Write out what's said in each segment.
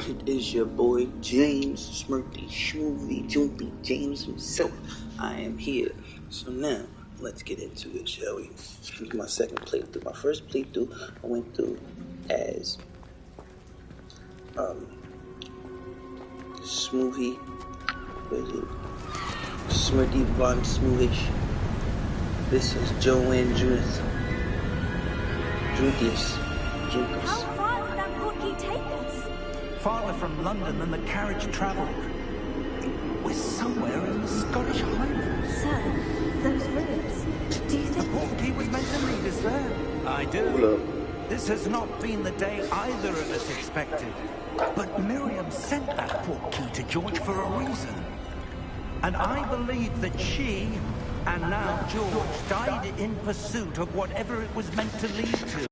It is your boy James Smirky Schmovie Jumpy James himself. I am here. So now let's get into it, shall we? This is my second playthrough. My first playthrough I went through as Smoothie. What is it? Smirky Von Smoothish. This is Joanne Judith. How far did that portkey take us? Farther from London than the carriage travelled. We're somewhere in the Scottish Highlands. Sir, those ruins. Do you think... The portkey was meant to lead us there? I do. This has not been the day either of us expected. But Miriam sent that portkey to George for a reason. And I believe that she, and now George, died in pursuit of whatever it was meant to lead to.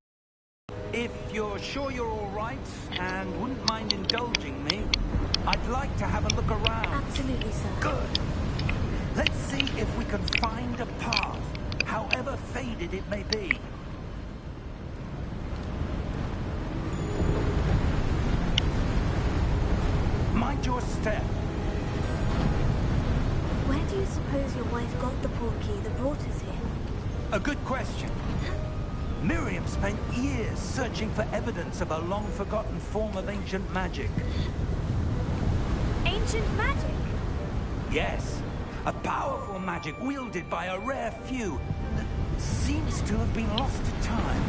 If you're sure you're all right and wouldn't mind indulging me, I'd like to have a look around. Absolutely, sir. Good. Let's see if we can find a path, however faded it may be. Mind your step. Where do you suppose your wife got the portkey that brought us here? A good question. Miriam spent years searching for evidence of a long-forgotten form of ancient magic. Ancient magic? Yes, a powerful magic wielded by a rare few that seems to have been lost to time.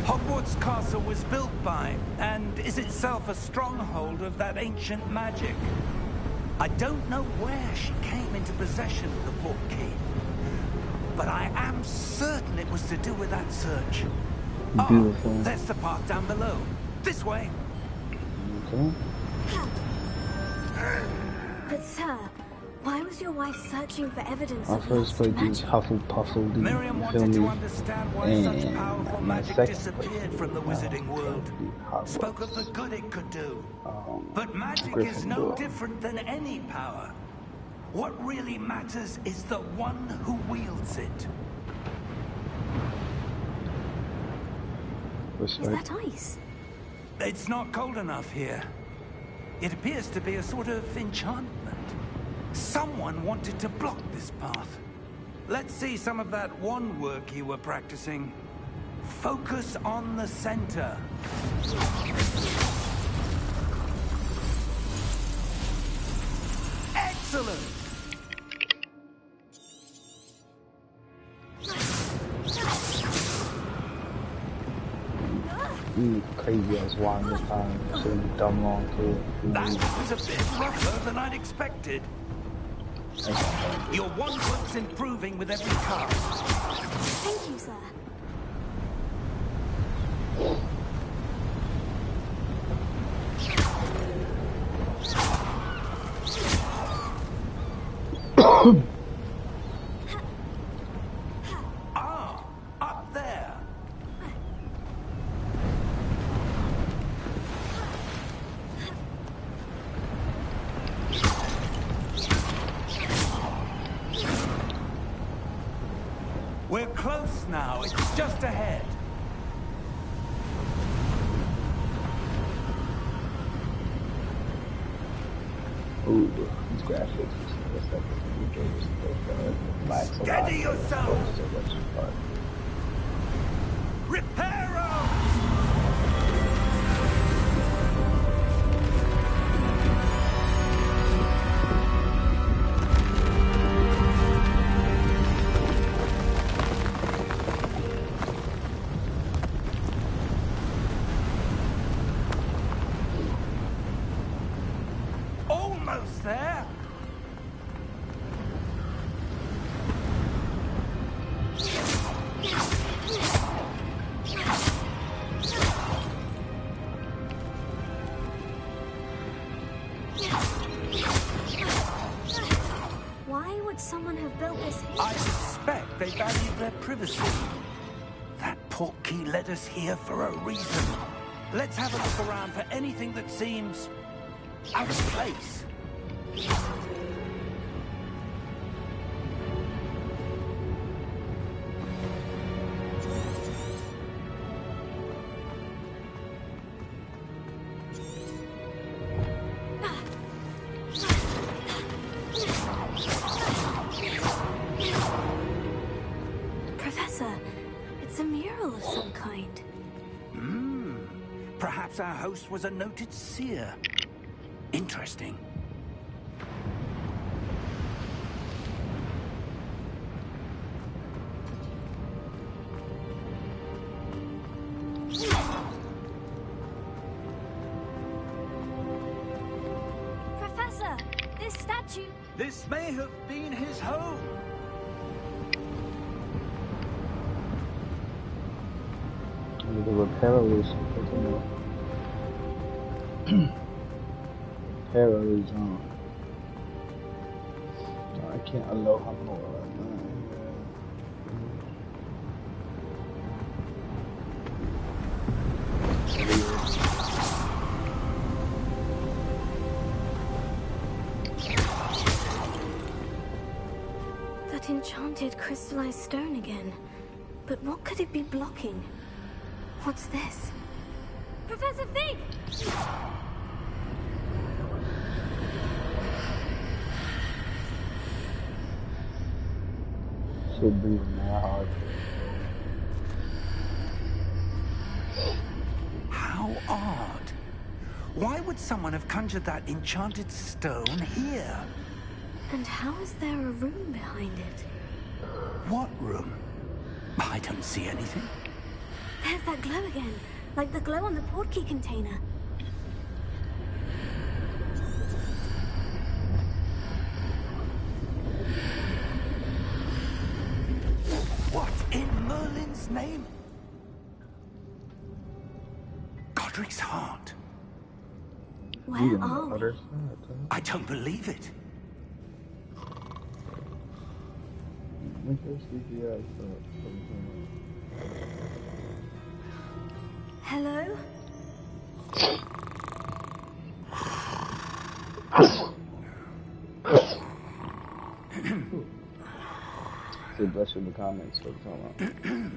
Hogwarts Castle was built by, and is itself a stronghold of that ancient magic. I don't know where she came into possession of the portkey, but I am certain it was to do with that search. Beautiful. Oh, there's the path down below. This way. Okay. But sir, why was your wife searching for evidence My of first lost playthrough is magic? Hufflepuffle, Miriam wanted to understand why such powerful my magic second disappeared from the wizarding world. Spoke of the good it could do. But magic is no different than any power. What really matters is the one who wields it. Is that ice? It's not cold enough here. It appears to be a sort of enchantment. Someone wanted to block this path. Let's see some of that wand work you were practicing. Focus on the center. Excellent! Crazy ass wine this time. Shouldn't be dumb long too. That was a bit rougher than I'd expected. Your wand work's improving with every cast. Thank you, sir. Up there. We're close now. It's just ahead. Ooh, these graphics. Steady yourself. So much fun. Reparo! Almost there. Why would someone have built this here? I suspect they value their privacy. That portkey led us here for a reason. Let's have a look around for anything that seems out of place. Perhaps our host was a noted seer. Interesting. Professor, this statue... This may have been his home. The repair is repair is on. I can't aloha more right now. That enchanted crystallized stone again. But what could it be blocking? What's this? Professor Fig! Should be more hard. How odd. Why would someone have conjured that enchanted stone here? And how is there a room behind it? What room? I don't see anything. There's that glow again, like the glow on the portkey container. What in Merlin's name? Godric's heart. Where are we? I don't believe it. Hello? See, bless you in the comments. What you talking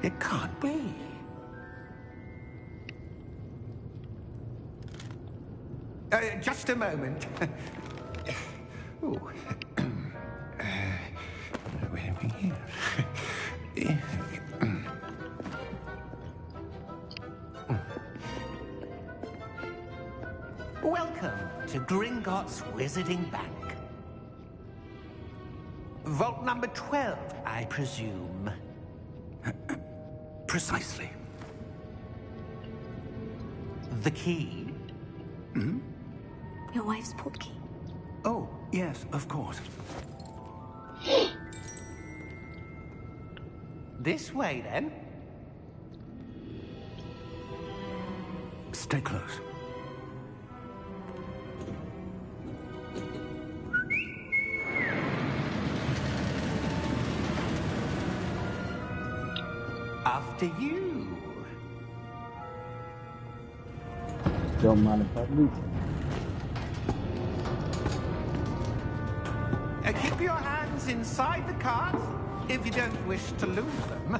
It can't be. Just a moment. Ooh. Where are we here? Welcome to Gringotts Wizarding Bank. Vault number 12, I presume. Precisely. The key? Hmm? Your wife's portkey. Oh, yes, of course. This way, then. Stay close. After you. Don't mind if I lose it. Keep your hands inside the cart if you don't wish to lose them.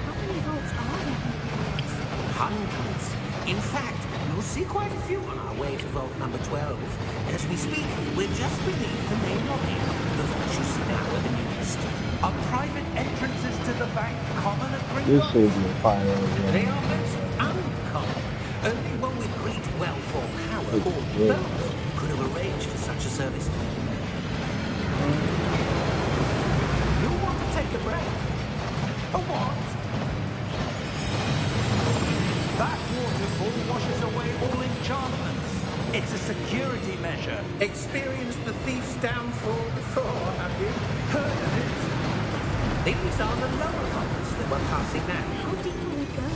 How many vaults are there in Gringotts? Hundreds. In fact, you'll see quite a few on our way to vault number 12. As we speak, we're just beneath the main lobby. The vault you see now are the newest. Are private entrances to the bank common at This Gringotts? should be a fire over They there. are most uncommon. Only one with great wealth or power or Yeah. both could have arranged for such a service. You'll want to take a breath. A what? That waterfall washes away all enchantments. It's a security measure. Experienced the thief's downfall before, have you? Heard of it? These are the lower vaults that we're passing now. How deep will we go?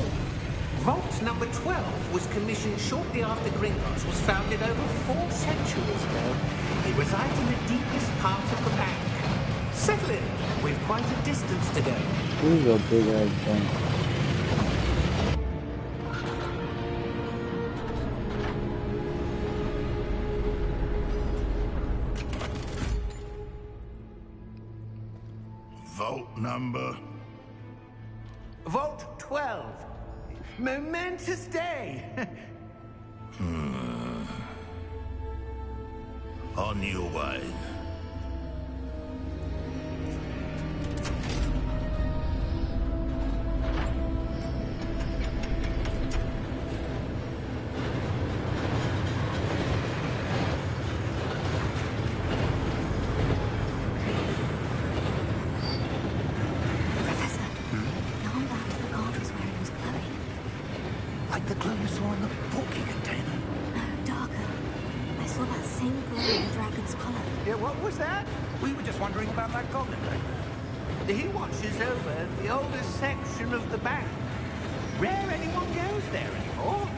Vault number 12 was commissioned shortly after Gringotts was founded over 4 centuries ago. It resides in the deepest part of the bank. Settle in. We've quite a distance to go. This is a big ass thing. vault number? Vault 12. Momentous day. On your way. Like the glow you saw in the porky container. No, darker. I saw that same glow in the dragon's collar. Yeah, what was that? We were just wondering about that goblin back there. He watches over the oldest section of the bank. Rare anyone goes there anymore.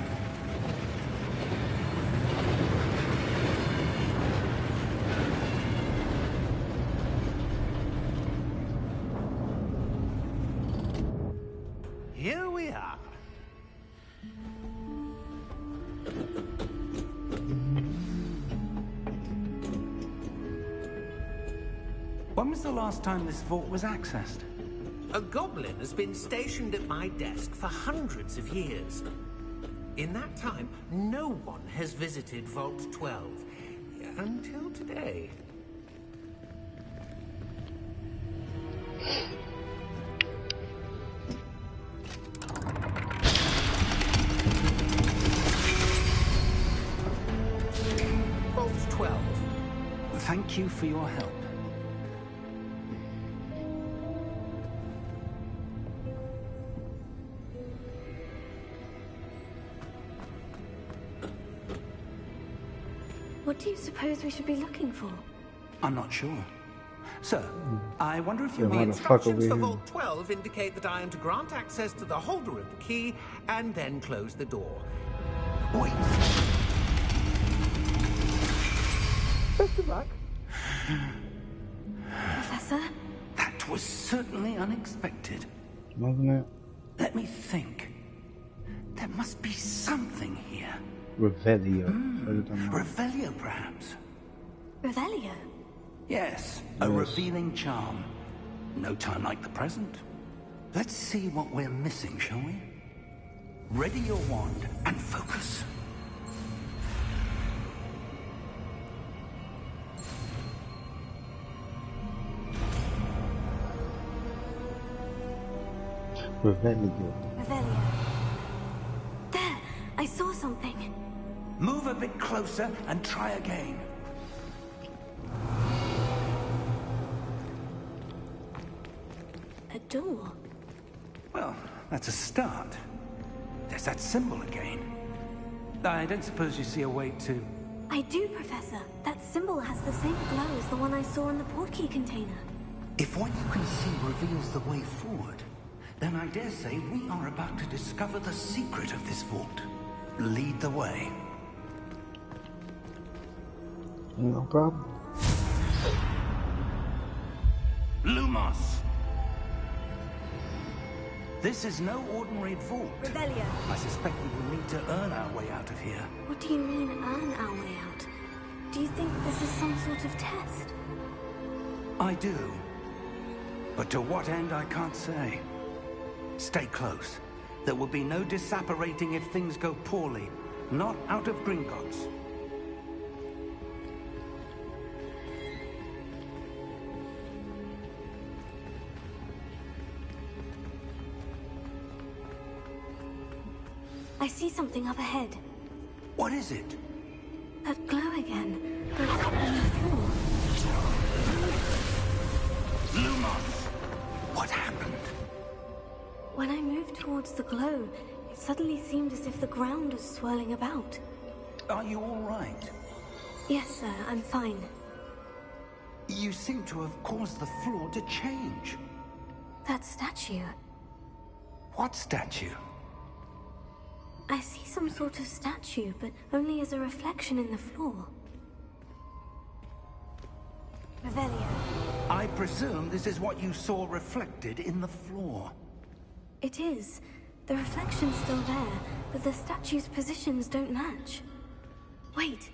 Here we are. When was the last time this vault was accessed? A goblin has been stationed at my desk for hundreds of years. In that time, no one has visited Vault 12. Until today. Vault 12. Thank you for your help. What do you suppose we should be looking for? I'm not sure. Sir, I wonder if you Yeah, mean... the fuck Instructions over for here? Vault 12 indicate that I am to grant access to the holder of the key and then close the door. Wait. Best of luck. Professor? That was certainly unexpected. Wasn't it? Let me think. There must be something here. Revelio. Revelio, perhaps? Revelio? Yes, a revealing charm. No time like the present. Let's see what we're missing, shall we? Ready your wand and focus. Revelio. Revelio. There! I saw something. Move a bit closer and try again. A door. Well, that's a start. There's that symbol again. I don't suppose you see a way to... I do, Professor. That symbol has the same glow as the one I saw in the portkey container. If what you can see reveals the way forward, then I dare say we are about to discover the secret of this vault. Lead the way. No problem. Lumos! This is no ordinary vault. Revelio. I suspect we will need to earn our way out of here. What do you mean, earn our way out? Do you think this is some sort of test? I do. But to what end, I can't say. Stay close. There will be no disapparating if things go poorly. Not out of Gringotts. I see something up ahead. What is it? That glow again. But on the floor. Lumos! What happened? When I moved towards the glow, it suddenly seemed as if the ground was swirling about. Are you all right? Yes, sir, I'm fine. You seem to have caused the floor to change. That statue. What statue? I see some sort of statue, but only as a reflection in the floor. Revelio. I presume this is what you saw reflected in the floor. It is. The reflection's still there, but the statue's positions don't match. Wait.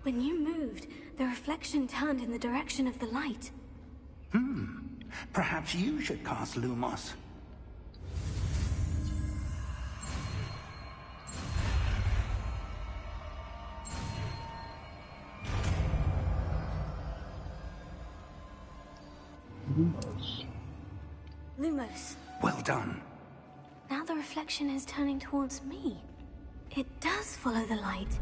When you moved, the reflection turned in the direction of the light. Perhaps you should cast Lumos. Lumos. Well done. Now the reflection is turning towards me. It does follow the light.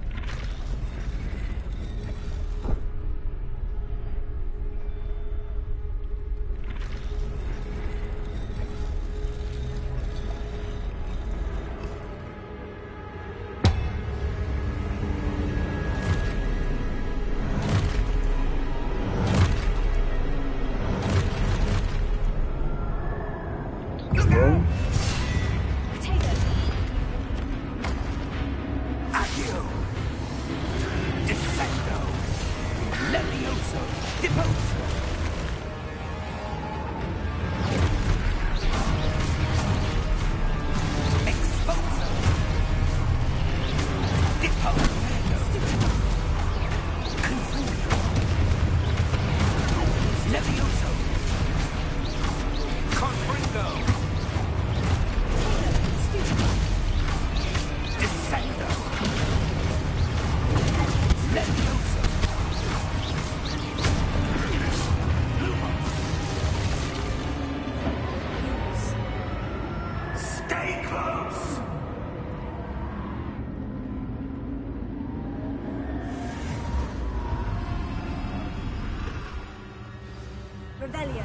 Revelio.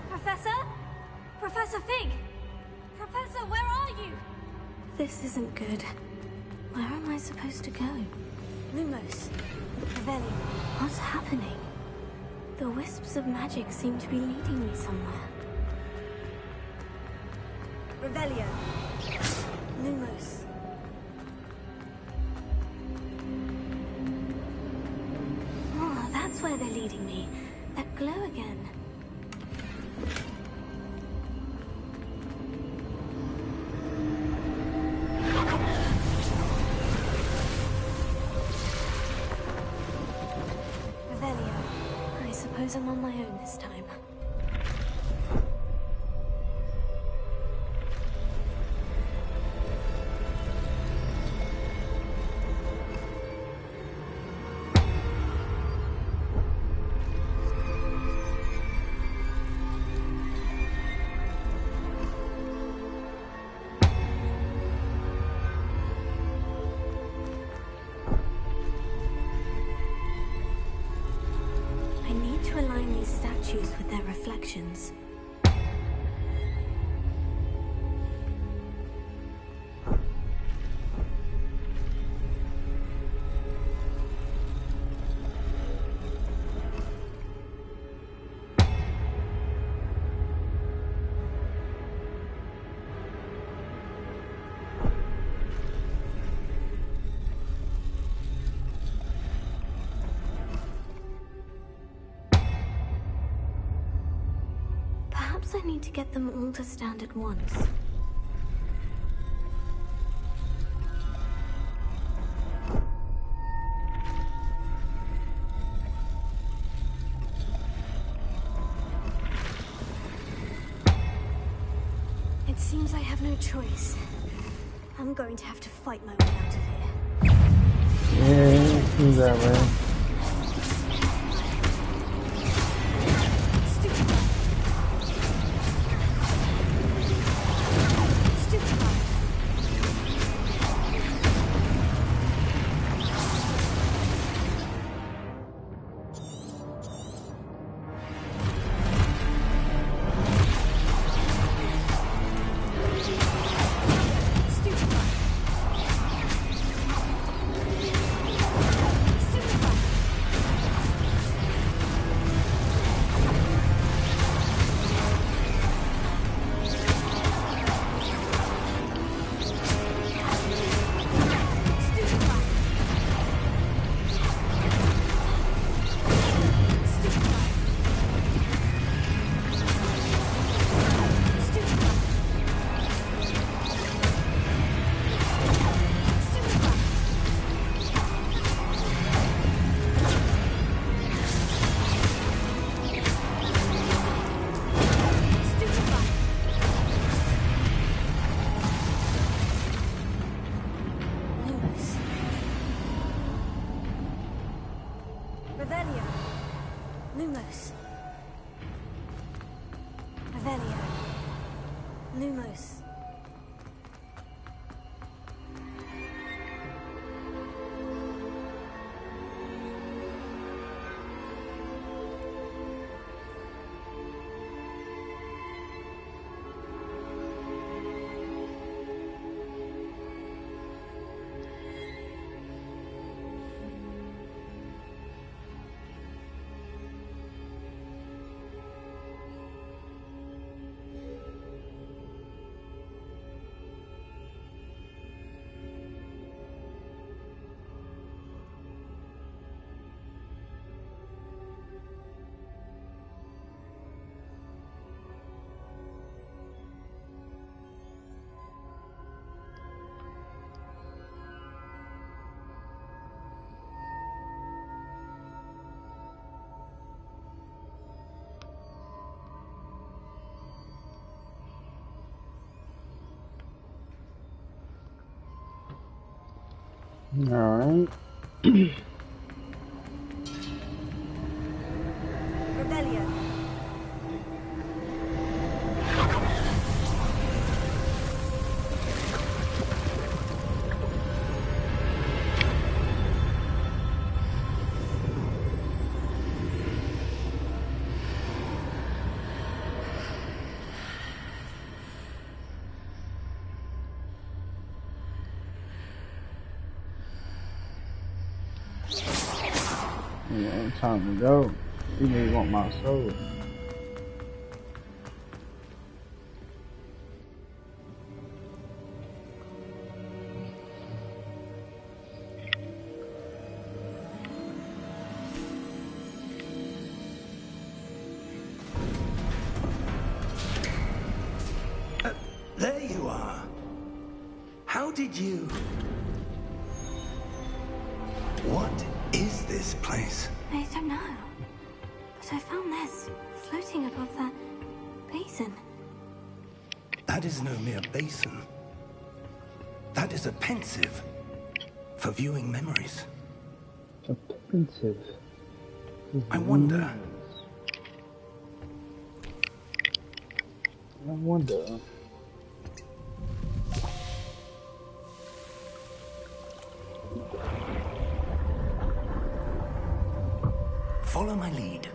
Professor? Professor Fig! Professor, where are you? This isn't good. Where am I supposed to go? Lumos. Revelio. What's happening? The wisps of magic seem to be leading me somewhere. Revelio. Lumos. Oh, that's where they're leading me. That glow again. Revelio. I suppose I'm on my own this time. With their reflections. I need to get them all to stand at once. It seems I have no choice. I'm going to have to fight my way out of here. Yeah, it seems that way. close. Revelio. Lumos. Alright. Revelio. Yeah, time to go. You really want my soul. There you are. How did you... What is this place? I don't know. But I found this floating above that basin. That is no mere basin. That is a pensive for viewing memories. A pensive. I wonder. Follow my lead.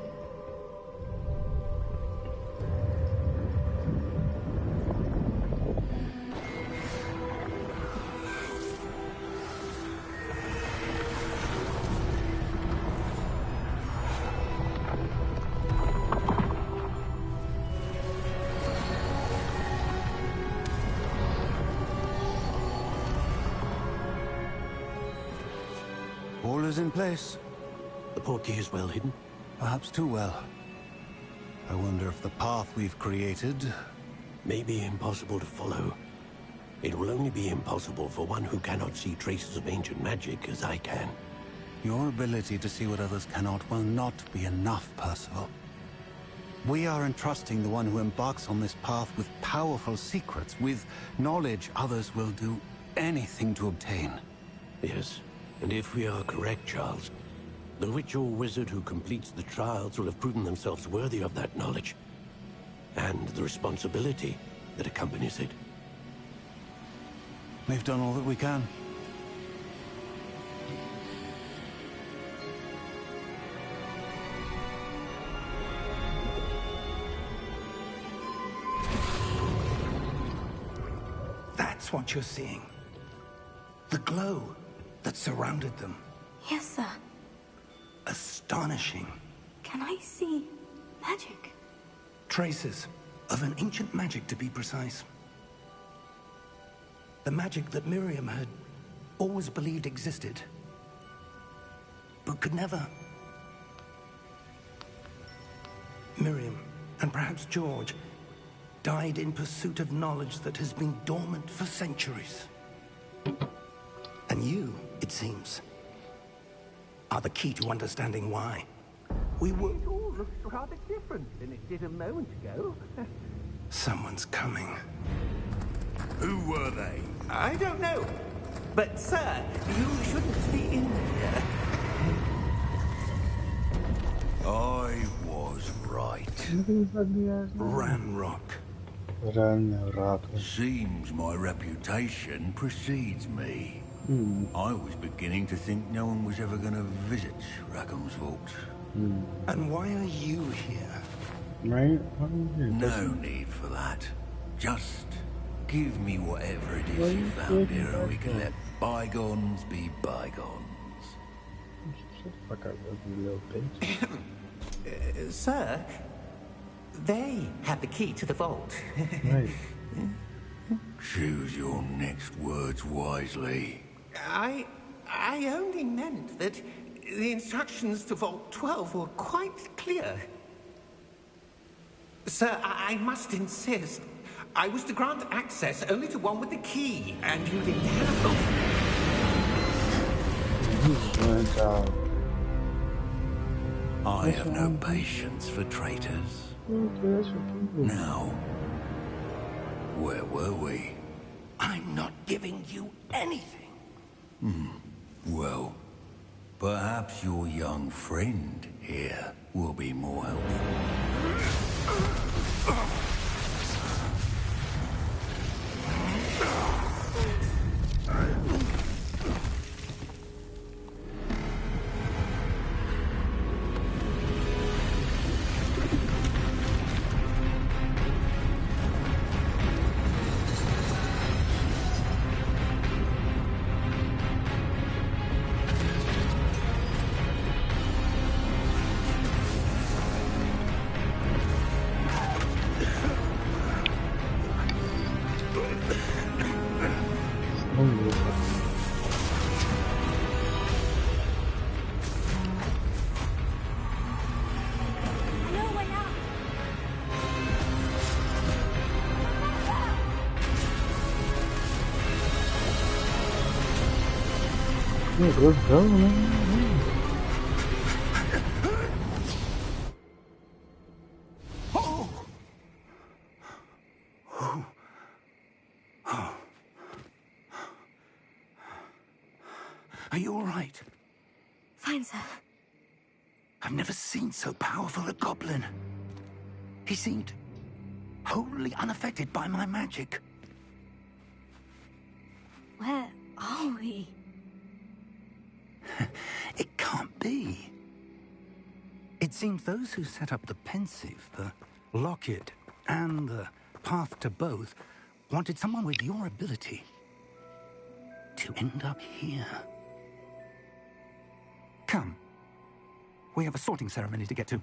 All is in place. The portkey is well hidden. Perhaps too well. I wonder if the path we've created... May be impossible to follow. It will only be impossible for one who cannot see traces of ancient magic as I can. Your ability to see what others cannot will not be enough, Percival. We are entrusting the one who embarks on this path with powerful secrets, with knowledge others will do anything to obtain. Yes, and if we are correct, Charles, the witch or wizard who completes the trials will have proven themselves worthy of that knowledge, and the responsibility that accompanies it. We've done all that we can. That's what you're seeing. The glow that surrounded them. Yes, sir. Astonishing. Can I see magic? Traces of an ancient magic, to be precise. The magic that Miriam had always believed existed, but could never. Miriam, and perhaps George, died in pursuit of knowledge that has been dormant for centuries. And you, it seems, are the key to understanding why. We were... It all looks rather different than it did a moment ago. Someone's coming. Who were they? I don't know. But, sir, you shouldn't be in here. I was Ranrock. Ranrock. Seems my reputation precedes me. I was beginning to think no one was ever going to visit Rackham's vault. And why are you here? Right? No need for that. Just give me whatever it is you found here and we can let bygones be bygones. Shut the fuck up, you little bitch. Sir, they have the key to the vault. Right. Choose your next words wisely. I only meant that the instructions to Vault 12 were quite clear. Sir, I must insist. I was to grant access only to one with the key, and you didn't have them. I have no patience for traitors. Now, where were we? I'm not giving you anything. Well, perhaps your young friend here will be more helpful. Let's go, man. Are you all right? Fine, sir. I've never seen so powerful a goblin. He seemed wholly unaffected by my magic. Where are we? It can't be. It seems those who set up the pensive, the locket, and the path to both wanted someone with your ability to end up here. Come. We have a sorting ceremony to get to.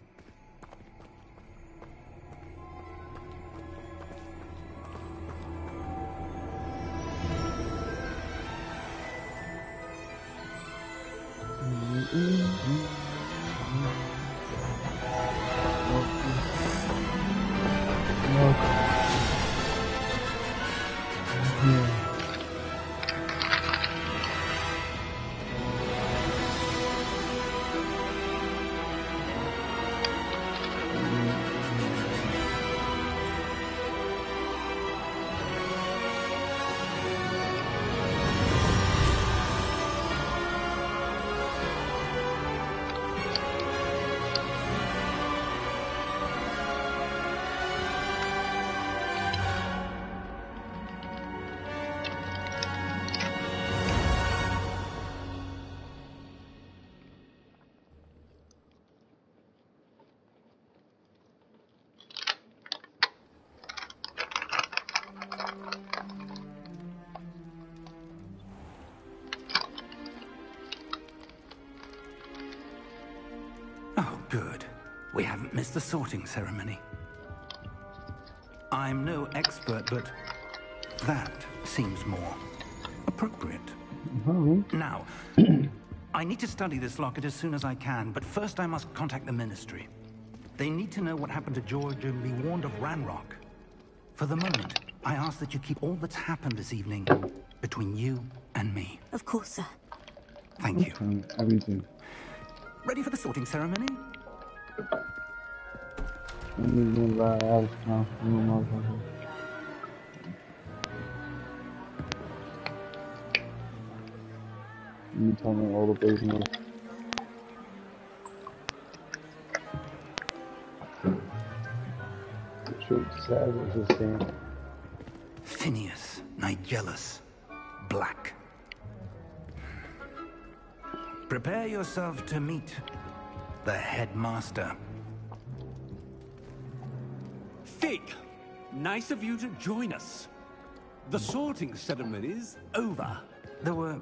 Oh, good. We haven't missed the sorting ceremony. I'm no expert, but that seems more appropriate. Now, I need to study this locket as soon as I can, but first I must contact the Ministry. They need to know what happened to George and be warned of Ranrock. For the moment, I ask that you keep all that's happened this evening between you and me. Of course, sir. Thank you. Everything. Ready for the sorting ceremony? You tell me all the business. truth sad as it seems. Phineas, Nigellus, Black. Prepare yourself to meet the headmaster. Fig, nice of you to join us. The sorting ceremony's over. There were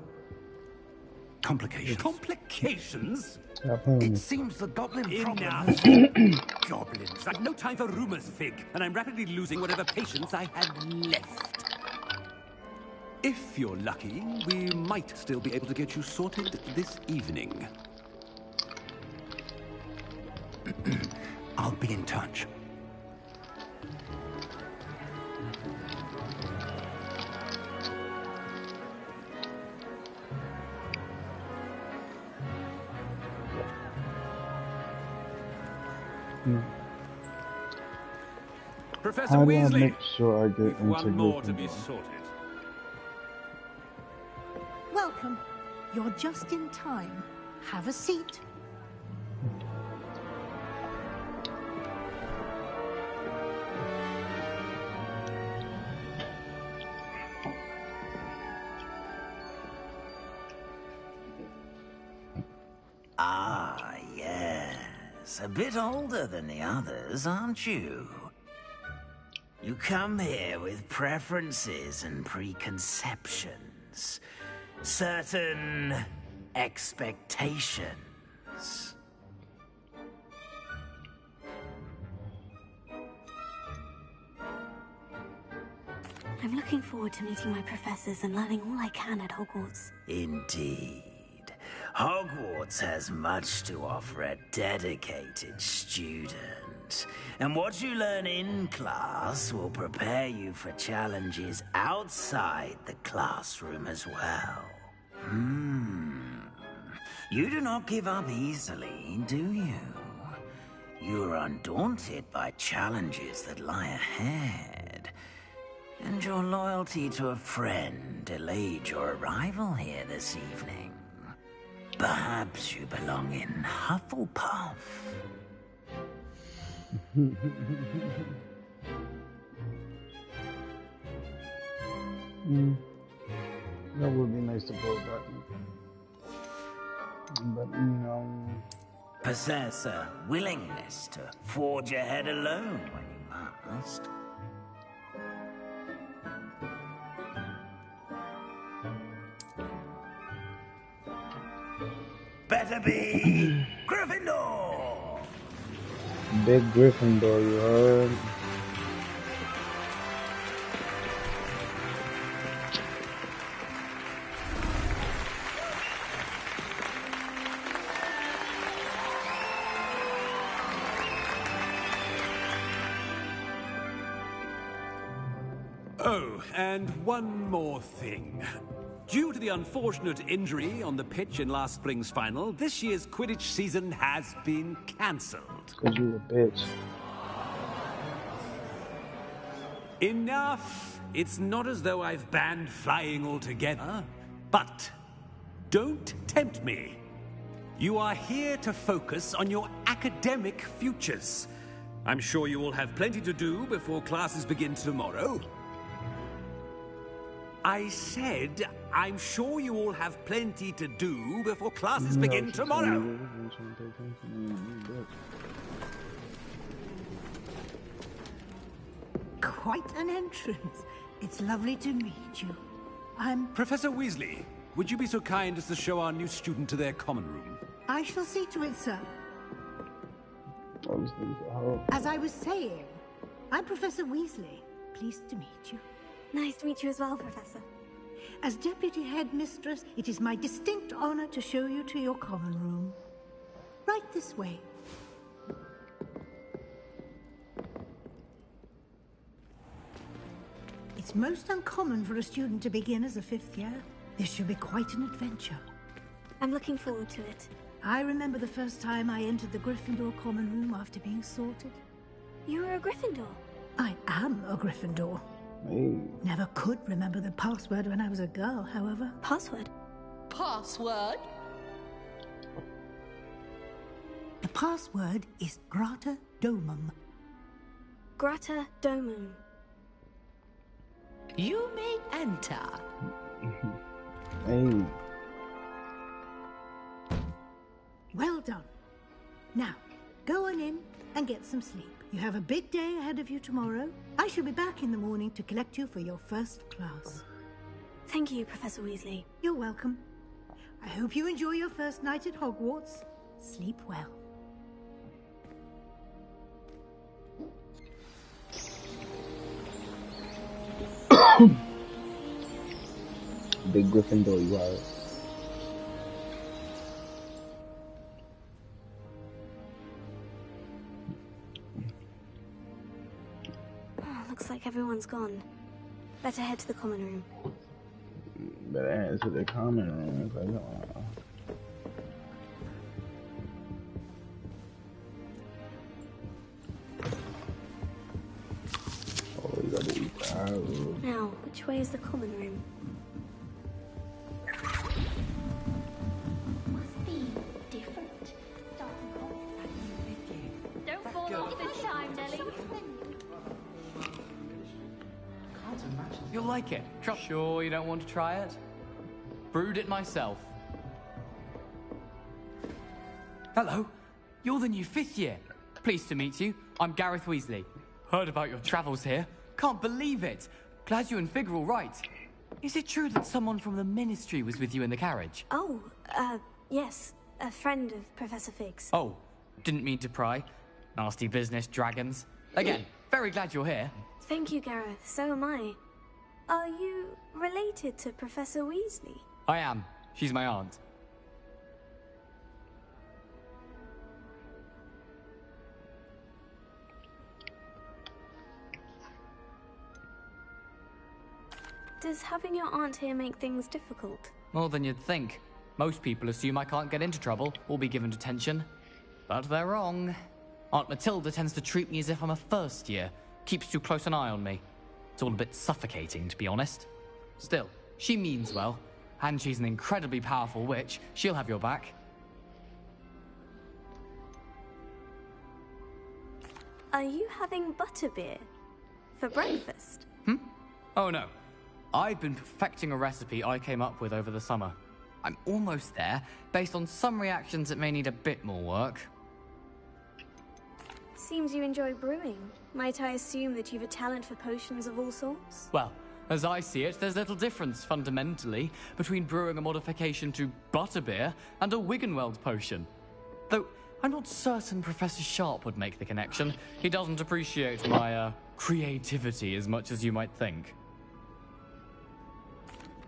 complications. Complications? It seems the goblin problem Enough! has... Goblins. I've no time for rumors, Fig, and I'm rapidly losing whatever patience I had left. If you're lucky, we might still be able to get you sorted this evening. I'll be in touch. Professor How do I Weasley, make sure I get we've into one more to be Gryffindor? sorted. Welcome. You're just in time. Have a seat. Ah, yes. A bit older than the others, aren't you? You come here with preferences and preconceptions. Certain expectations. I'm looking forward to meeting my professors and learning all I can at Hogwarts. Indeed. Hogwarts has much to offer a dedicated student. And what you learn in class will prepare you for challenges outside the classroom as well. You do not give up easily, do you? You are undaunted by challenges that lie ahead. And your loyalty to a friend delayed your arrival here this evening. Perhaps you belong in Hufflepuff. That would be nice to go back. But, Possess a willingness to forge ahead alone when you must. Better be Gryffindor! Big Gryffindor, you heard? Oh, and one more thing. Due to the unfortunate injury on the pitch in last spring's final, this year's Quidditch season has been cancelled. Cause you a bitch. Enough! It's not as though I've banned flying altogether. But don't tempt me. You are here to focus on your academic futures. I'm sure you will have plenty to do before classes begin tomorrow. I said, I'm sure you all have plenty to do before classes begin tomorrow. Quite an entrance. It's lovely to meet you. Professor Weasley, would you be so kind as to show our new student to their common room? I shall see to it, sir. Oh. As I was saying, I'm Professor Weasley. Pleased to meet you. Nice to meet you as well, Professor. As Deputy Headmistress, it is my distinct honor to show you to your common room. Right this way. It's most uncommon for a student to begin as a fifth year. This should be quite an adventure. I'm looking forward to it. I remember the first time I entered the Gryffindor common room after being sorted. You were a Gryffindor? I am a Gryffindor. Hey. Never could remember the password when I was a girl, however. Password? Password? The password is Grata Domum. Grata Domum. You may enter. Hey. Well done. Now, go on in and get some sleep. You have a big day ahead of you tomorrow. I shall be back in the morning to collect you for your first class. Thank you, Professor Weasley. You're welcome. I hope you enjoy your first night at Hogwarts. Sleep well. Big Gryffindor, you are. Oh, looks like everyone's gone. Better head to the common room. Better head to the common room. Oh, you gotta eat that. Now, which way is the common room? Must be different. Starting off. Don't fall off this time, Nelly. You'll like it. Sure you don't want to try it? Brewed it myself. Hello. You're the new 5th year. Pleased to meet you. I'm Gareth Weasley. Heard about your travels here. Can't believe it. Glad you and Fig are all right. Is it true that someone from the Ministry was with you in the carriage? Oh, yes. A friend of Professor Fig's. Oh, didn't mean to pry. Nasty business, dragons. Again, very glad you're here. Thank you, Gareth. So am I. Are you related to Professor Weasley? I am. She's my aunt. Does having your aunt here make things difficult? More than you'd think. Most people assume I can't get into trouble or be given detention. But they're wrong. Aunt Matilda tends to treat me as if I'm a first year. Keeps too close an eye on me. It's all a bit suffocating, to be honest. Still, she means well. And she's an incredibly powerful witch. She'll have your back. Are you having butterbeer for breakfast? Oh no. I've been perfecting a recipe I came up with over the summer. I'm almost there. Based on some reactions, it may need a bit more work. Seems you enjoy brewing. Might I assume that you've a talent for potions of all sorts? Well, as I see it, there's little difference, fundamentally, between brewing a modification to butterbeer and a Wiggenweld potion. Though, I'm not certain Professor Sharp would make the connection. He doesn't appreciate my, creativity as much as you might think.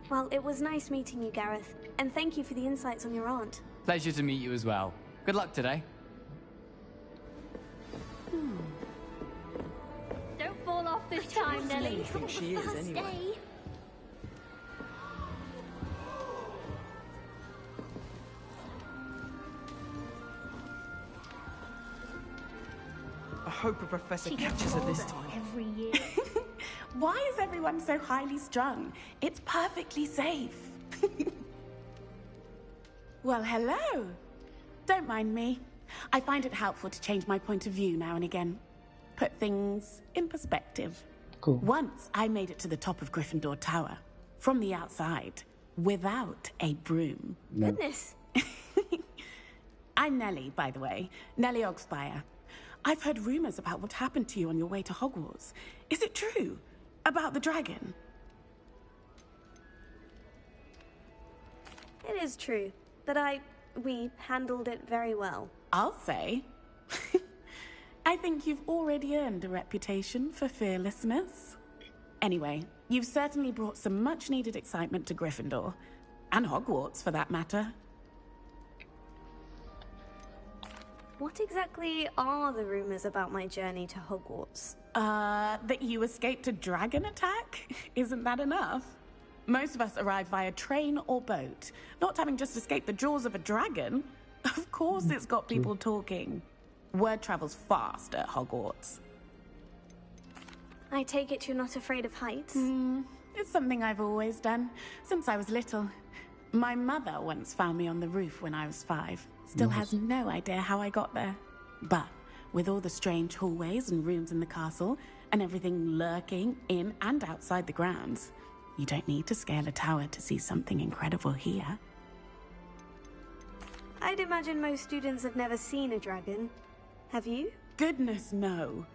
Well, it was nice meeting you, Gareth. And thank you for the insights on your aunt. Pleasure to meet you as well. Good luck today. Don't fall off this time, Nelly. I think she is, anyway. I hope a professor catches her this time. Every year. Why is everyone so highly strung? It's perfectly safe. Well, hello. Don't mind me. I find it helpful to change my point of view now and again. Put things in perspective. Cool. Once I made it to the top of Gryffindor Tower, from the outside, without a broom. No. Goodness. I'm Nellie, by the way. Nellie Ogspire. I've heard rumors about what happened to you on your way to Hogwarts. Is it true? About the dragon? It is true, but we handled it very well. I'll say. I think you've already earned a reputation for fearlessness. Anyway, you've certainly brought some much-needed excitement to Gryffindor. And Hogwarts, for that matter. What exactly are the rumors about my journey to Hogwarts? That you escaped a dragon attack? Isn't that enough? Most of us arrive via train or boat. Not having just escaped the jaws of a dragon. Of course it's got people talking. Word travels fast at Hogwarts. I take it you're not afraid of heights? It's something I've always done, since I was little. My mother once found me on the roof when I was 5. Still has no idea how I got there. But With all the strange hallways and rooms in the castle, and everything lurking in and outside the grounds, you don't need to scale a tower to see something incredible here. I'd imagine most students have never seen a dragon. Have you? Goodness, no.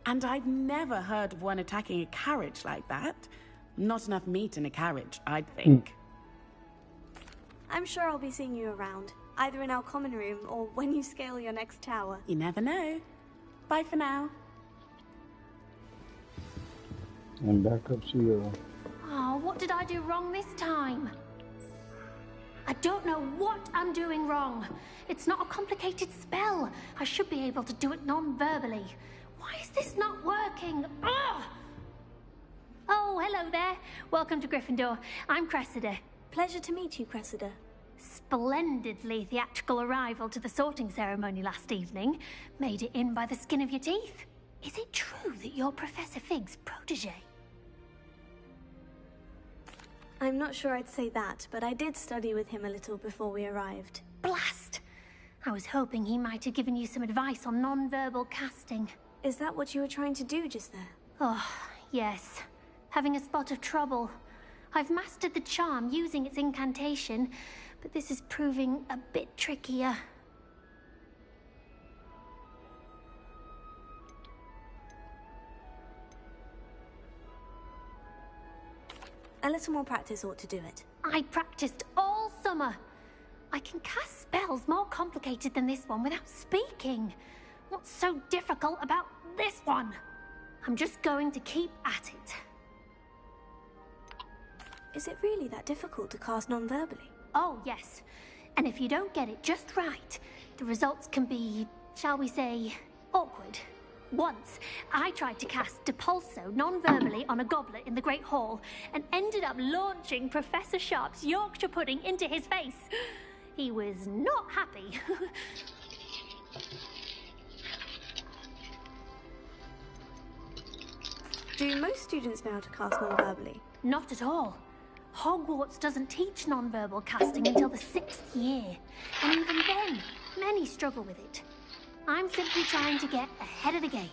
And I've never heard of one attacking a carriage like that. Not enough meat in a carriage, I'd think. I'm sure I'll be seeing you around, either in our common room or when you scale your next tower. You never know. Bye for now. And back up she goes. Oh, what did I do wrong this time? I don't know what I'm doing wrong. It's not a complicated spell. I should be able to do it non-verbally. Why is this not working? Ugh! Oh, hello there. Welcome to Gryffindor. I'm Cressida. Pleasure to meet you, Cressida. Splendidly theatrical arrival to the sorting ceremony last evening. Made it in by the skin of your teeth. Is it true that you're Professor Fig's protege? I'm not sure I'd say that, but I did study with him a little before we arrived. Blast! I was hoping he might have given you some advice on non-verbal casting. Is that what you were trying to do just there? Oh, yes. Having a spot of trouble. I've mastered the charm using its incantation, but this is proving a bit trickier. A little more practice ought to do it. I practiced all summer. I can cast spells more complicated than this one without speaking. What's so difficult about this one? I'm just going to keep at it. Is it really that difficult to cast non-verbally? Oh, yes. And if you don't get it just right, the results can be, shall we say, awkward. Once, I tried to cast Depulso non-verbally on a goblet in the Great Hall and ended up launching Professor Sharp's Yorkshire pudding into his face. He was not happy. Do most students know how to cast non-verbally? Not at all. Hogwarts doesn't teach non-verbal casting until the 6th year. And even then, many struggle with it. I'm simply trying to get ahead of the game.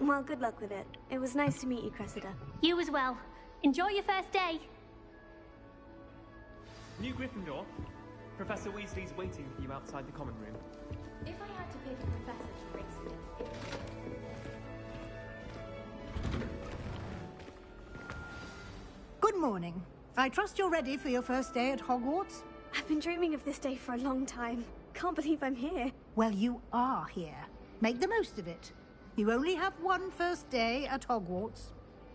Well, good luck with it. It was nice to meet you, Cressida. You as well. Enjoy your first day. New Gryffindor. Professor Weasley's waiting for you outside the common room. If I had to pick a professor to race with, Good morning. I trust you're ready for your first day at Hogwarts? I've been dreaming of this day for a long time. Can't believe I'm here. Well, you are here. Make the most of it. You only have one first day at Hogwarts.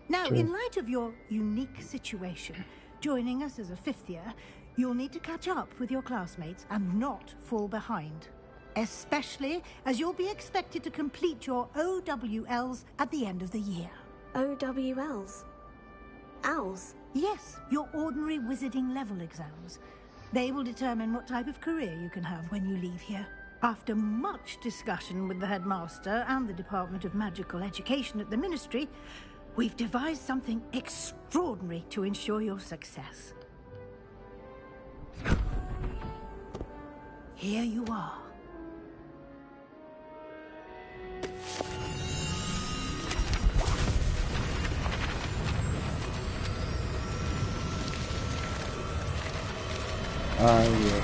Now, in light of your unique situation, joining us as a 5th year, you'll need to catch up with your classmates and not fall behind. Especially as you'll be expected to complete your OWLs at the end of the year. OWLs? Owls? Yes, your ordinary wizarding level exams. They will determine what type of career you can have when you leave here. After much discussion with the headmaster and the Department of Magical Education at the Ministry, we've devised something extraordinary to ensure your success. Here you are. Yeah.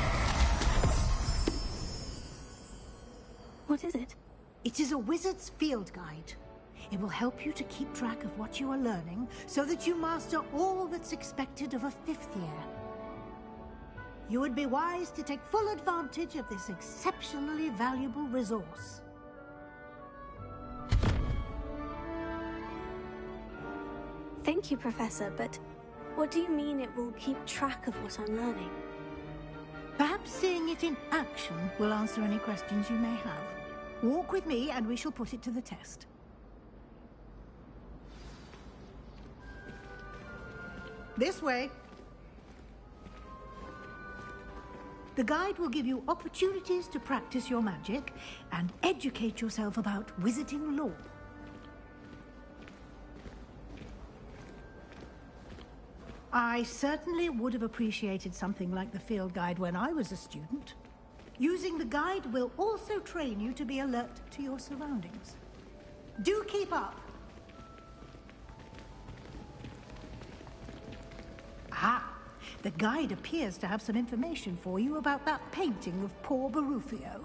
What is it? It is a wizard's field guide. It will help you to keep track of what you are learning so that you master all that's expected of a 5th year. You would be wise to take full advantage of this exceptionally valuable resource. Thank you, Professor, but what do you mean it will keep track of what I'm learning? Perhaps seeing it in action will answer any questions you may have. Walk with me and we shall put it to the test. This way. The guide will give you opportunities to practice your magic and educate yourself about wizarding lore. I certainly would have appreciated something like the field guide when I was a student. Using the guide will also train you to be alert to your surroundings. Do keep up. Ah, the guide appears to have some information for you about that painting of poor Barufio.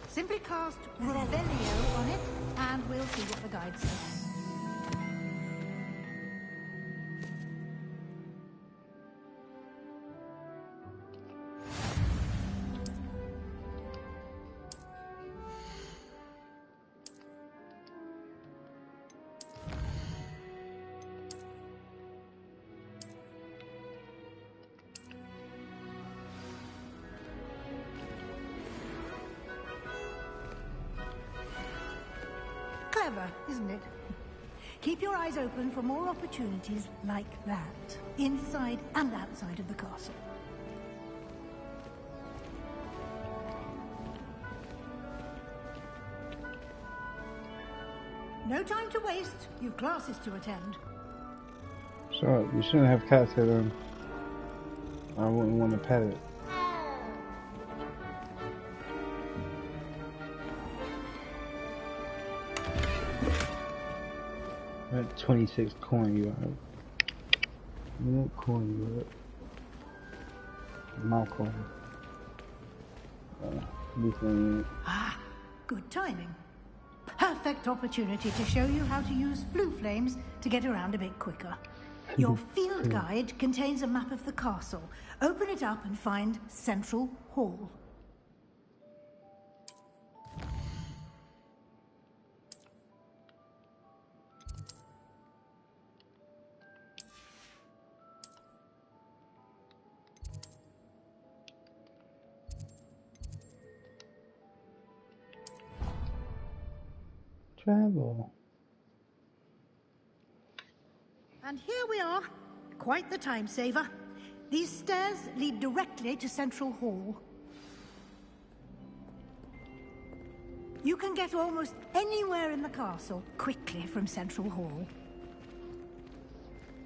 Simply cast Revelio on it, and we'll see what the guide says. Clever, isn't it? Keep your eyes open for more opportunities like that, inside and outside of the castle. No time to waste. You've classes to attend. So, you shouldn't have cats here then. I wouldn't want to pet it. That 26 coin you have. What coin you have? My coin. This one. Ah, good timing. Perfect opportunity to show you how to use flue flames to get around a bit quicker. Your field guide contains a map of the castle. Open it up and find Central Hall. Travel. And here we are. Quite the time saver. These stairs lead directly to Central Hall. You can get almost anywhere in the castle quickly from Central Hall.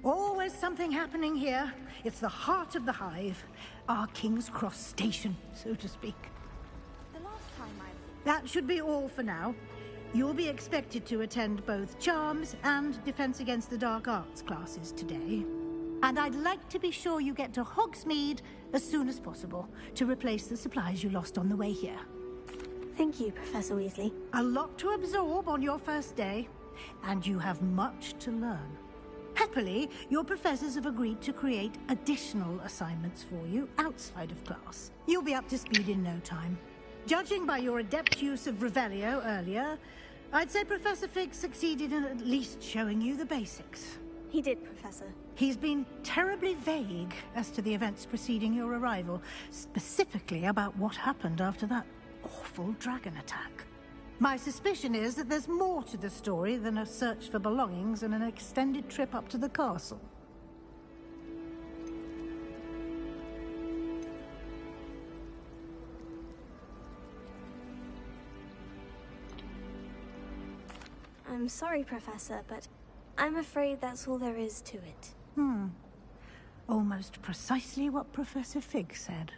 Always something happening here. It's the heart of the hive. Our King's Cross station, so to speak. The last time That should be all for now. You'll be expected to attend both Charms and Defense Against the Dark Arts classes today. And I'd like to be sure you get to Hogsmeade as soon as possible to replace the supplies you lost on the way here. Thank you, Professor Weasley. A lot to absorb on your first day, and you have much to learn. Happily, your professors have agreed to create additional assignments for you outside of class. You'll be up to speed in no time. Judging by your adept use of Revelio earlier, I'd say Professor Fig succeeded in at least showing you the basics. He did, Professor. He's been terribly vague as to the events preceding your arrival, specifically about what happened after that awful dragon attack. My suspicion is that there's more to the story than a search for belongings and an extended trip up to the castle. I'm sorry, Professor, but I'm afraid that's all there is to it. Almost precisely what Professor Fig said.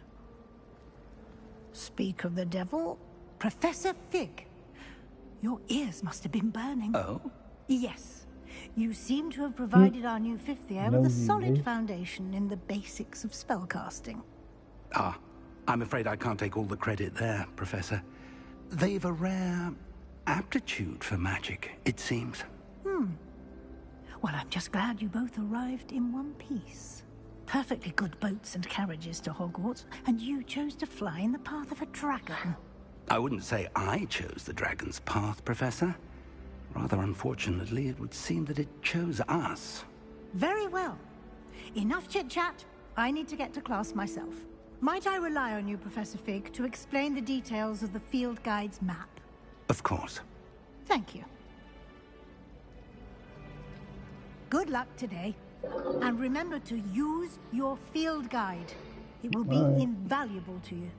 Speak of the devil, Professor Fig. Your ears must have been burning. Oh? Yes. You seem to have provided our new fifth year with a solid foundation in the basics of spellcasting. Ah, I'm afraid I can't take all the credit there, Professor. They've a rare aptitude for magic, it seems. Well, I'm just glad you both arrived in one piece. Perfectly good boats and carriages to Hogwarts, and you chose to fly in the path of a dragon. I wouldn't say I chose the dragon's path, Professor. Rather unfortunately, it would seem that it chose us. Very well. Enough chit-chat. I need to get to class myself. Might I rely on you, Professor Fig, to explain the details of the field guide's map? Of course. Thank you. Good luck today. And remember to use your field guide. It will be invaluable to you.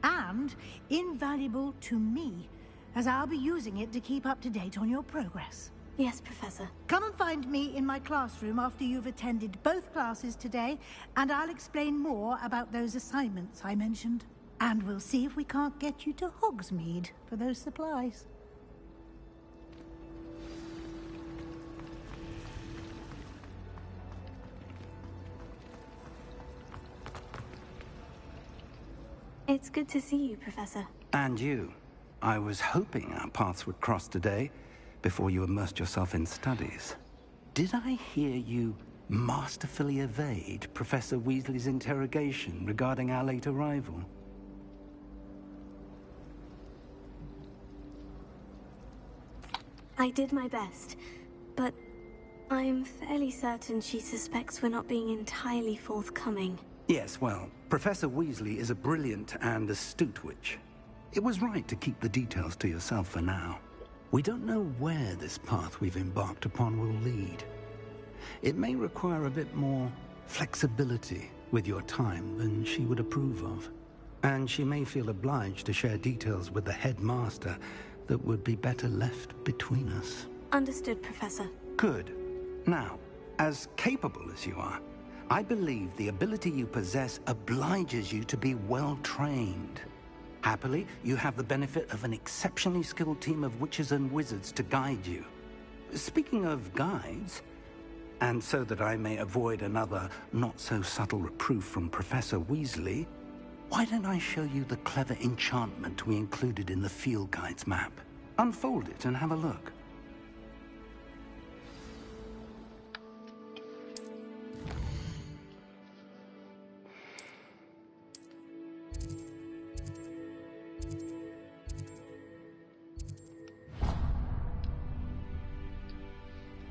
And invaluable to me, as I'll be using it to keep up to date on your progress. Yes, Professor. Come and find me in my classroom after you've attended both classes today, and I'll explain more about those assignments I mentioned. And we'll see if we can't get you to Hogsmeade for those supplies. It's good to see you, Professor. And you. I was hoping our paths would cross today, before you immersed yourself in studies. Did I hear you masterfully evade Professor Weasley's interrogation regarding our late arrival? I did my best, but I'm fairly certain she suspects we're not being entirely forthcoming. Yes, well, Professor Weasley is a brilliant and astute witch. It was right to keep the details to yourself for now. We don't know where this path we've embarked upon will lead. It may require a bit more flexibility with your time than she would approve of. And she may feel obliged to share details with the headmaster that would be better left between us. Understood, Professor. Good. Now, as capable as you are, I believe the ability you possess obliges you to be well trained. Happily, you have the benefit of an exceptionally skilled team of witches and wizards to guide you. Speaking of guides, and so that I may avoid another not-so-subtle reproof from Professor Weasley, why don't I show you the clever enchantment we included in the field guide's map? Unfold it and have a look.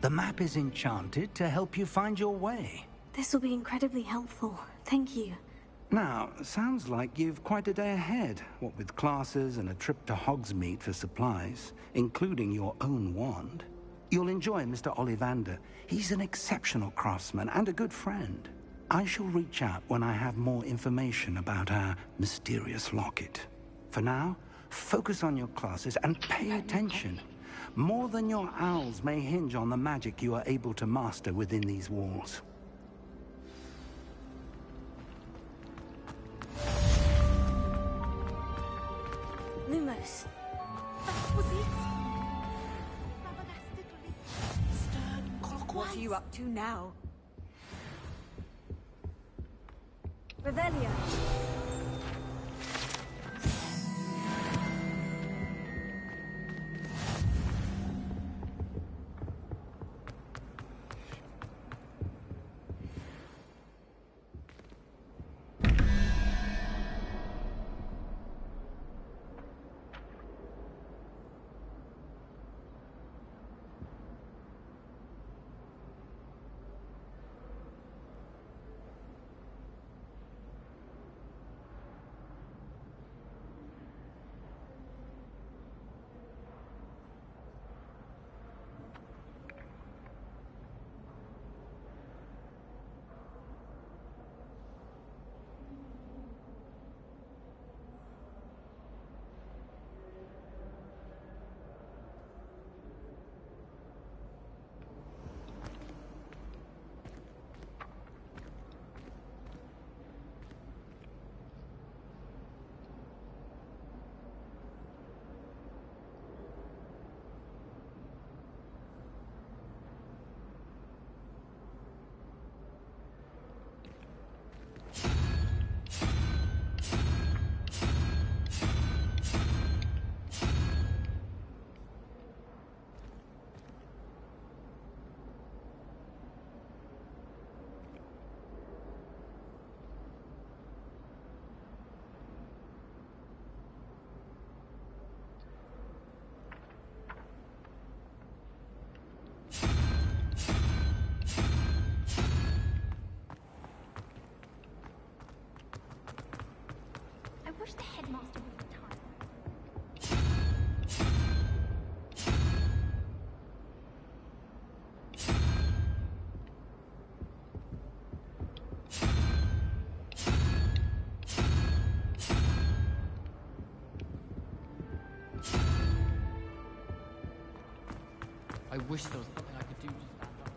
The map is enchanted to help you find your way. This will be incredibly helpful. Thank you. Now, sounds like you've quite a day ahead, what with classes and a trip to Hogsmeade for supplies, including your own wand. You'll enjoy Mr. Ollivander. He's an exceptional craftsman and a good friend. I shall reach out when I have more information about our mysterious locket. For now, focus on your classes and pay attention. More than your owls may hinge on the magic you are able to master within these walls. Lumos. That was it. Stern clockwise. What are you up to now? Revelio. wish there was something I could do to stand up.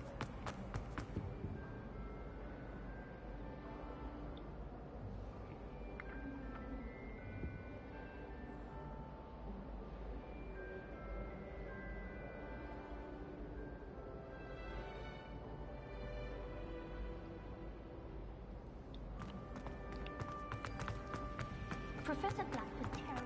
Professor Black was terrible.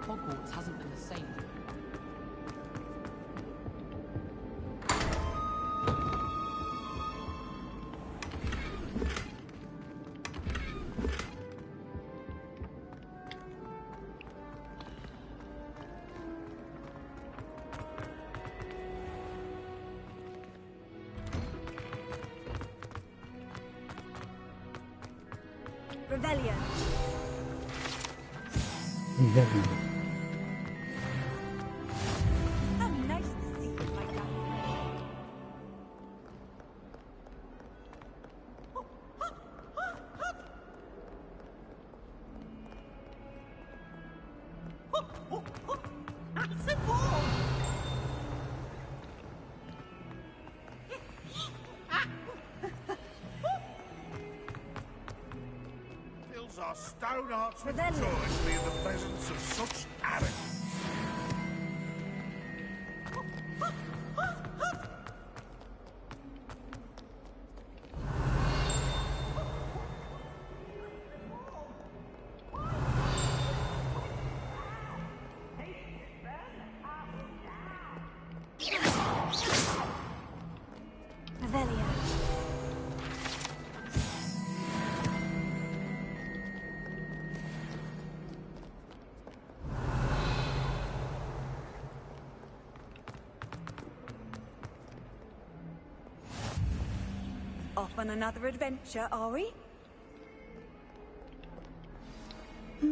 Hogwarts hasn't been the same. Revelio. How nice to see you, my darling. That's a ball! Fills our stone hearts with joy Revelio. to be in the presence of such arrogance. Revelio. Off on another adventure, are we? Is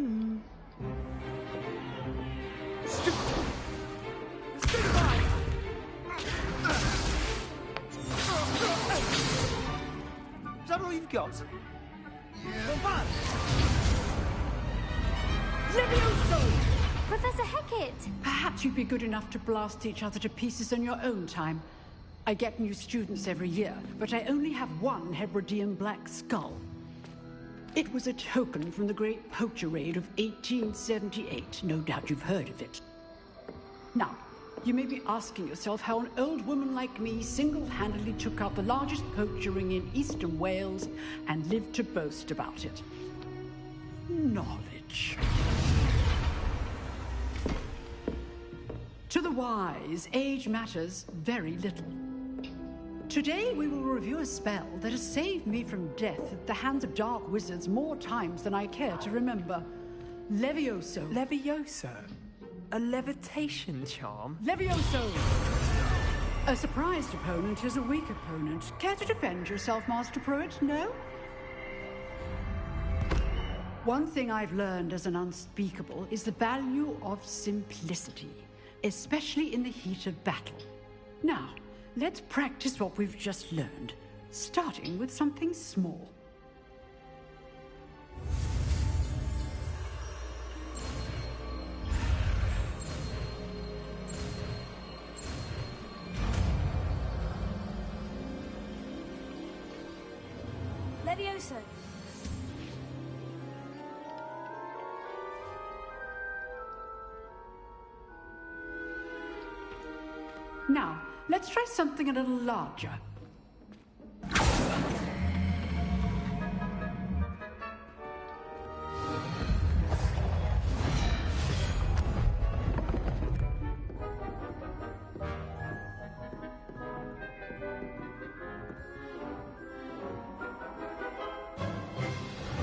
that all you've got? Professor Hecat! Perhaps you'd be good enough to blast each other to pieces on your own time. I get new students every year, but I only have one Hebridean black skull. It was a token from the Great Poacher Raid of 1878. No doubt you've heard of it. Now, you may be asking yourself how an old woman like me single-handedly took out the largest poacher ring in eastern Wales and lived to boast about it. Knowledge. To the wise, age matters very little. Today we will review a spell that has saved me from death at the hands of dark wizards more times than I care to remember. Levioso. Levioso? A levitation charm? Levioso! A surprised opponent is a weak opponent. Care to defend yourself, Master Pruitt? No? One thing I've learned as an unspeakable is the value of simplicity, especially in the heat of battle. Now, let's practice what we've just learned, starting with something small. Levioso. Now, let's try something a little larger.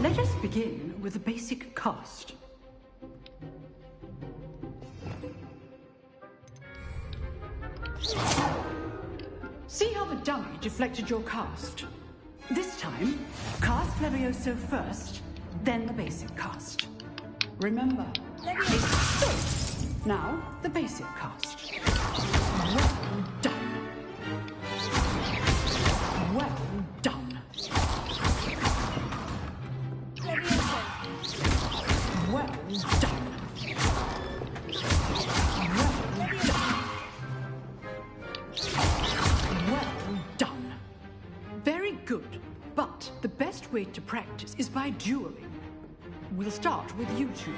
Let us begin with the basic cast. See how the dummy deflected your cast? This time, cast Levioso first, then the basic cast. Remember, now the basic cast. Well done. Well done. Levioso. done. Well done. Very good. But the best way to practice is by dueling. We'll start with you two.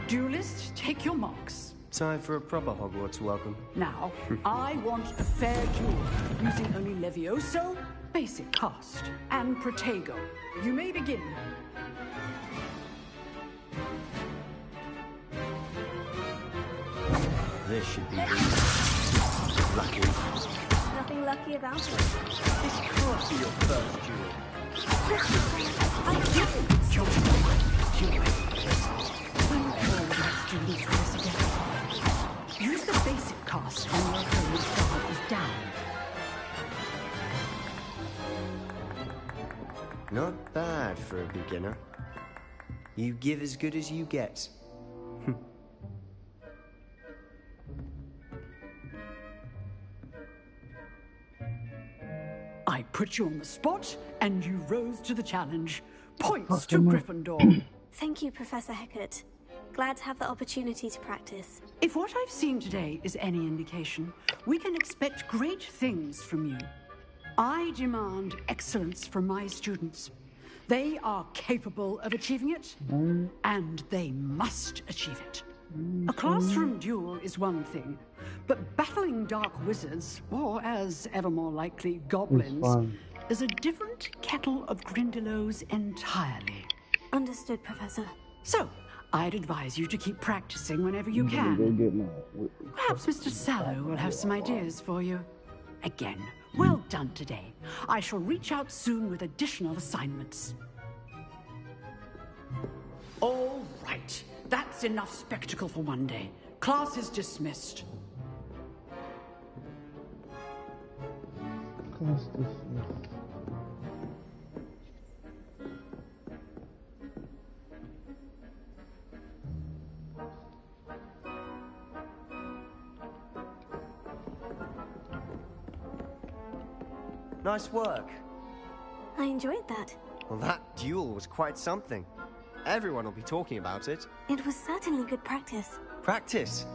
Duelists, take your marks. Time for a proper Hogwarts welcome. Now, I want a fair duel, using only Levioso, basic cast, and Protego. You may begin. This should be lucky. Nothing lucky about it. This can't be your first duel. Students for this again. Use the basic cast when your opponent's guard is down. Not bad for a beginner. You give as good as you get. I put you on the spot, and you rose to the challenge. Points to Gryffindor. Thank you, Professor Hecat. Glad to have the opportunity to practice. If what I've seen today is any indication, we can expect great things from you. I demand excellence from my students. They are capable of achieving it, and they must achieve it. A classroom duel is one thing, but battling dark wizards, or as ever more likely, goblins, is a different kettle of Grindylows entirely. Understood, Professor. So, I'd advise you to keep practicing whenever you can. Perhaps Mr. Sallow will have some ideas for you. Again, well done today. I shall reach out soon with additional assignments. All right. That's enough spectacle for one day. Class is dismissed. Class dismissed. Nice work. I enjoyed that. Well, that duel was quite something. Everyone will be talking about it. It was certainly good practice. Practice?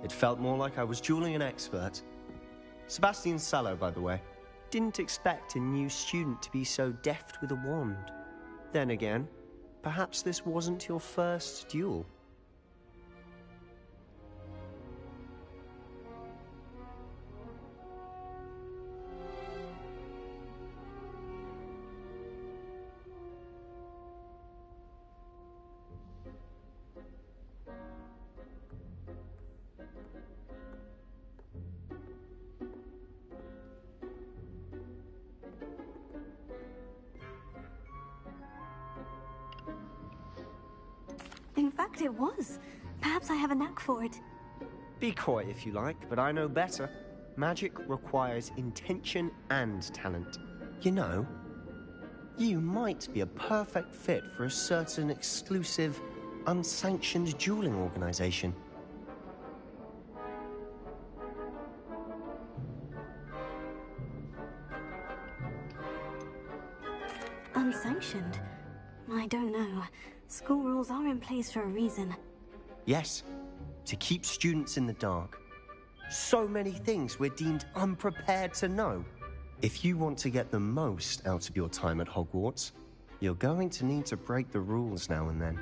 It felt more like I was dueling an expert. Sebastian Sallow, by the way. Didn't expect a new student to be so deft with a wand. Then again, perhaps this wasn't your first duel. In fact, it was. Perhaps I have a knack for it. Be coy if you like, but I know better. Magic requires intention and talent. You know, you might be a perfect fit for a certain exclusive, unsanctioned dueling organization. Unsanctioned? I don't know. School rules are in place for a reason. Yes, to keep students in the dark. So many things we're deemed unprepared to know. If you want to get the most out of your time at Hogwarts, you're going to need to break the rules now and then.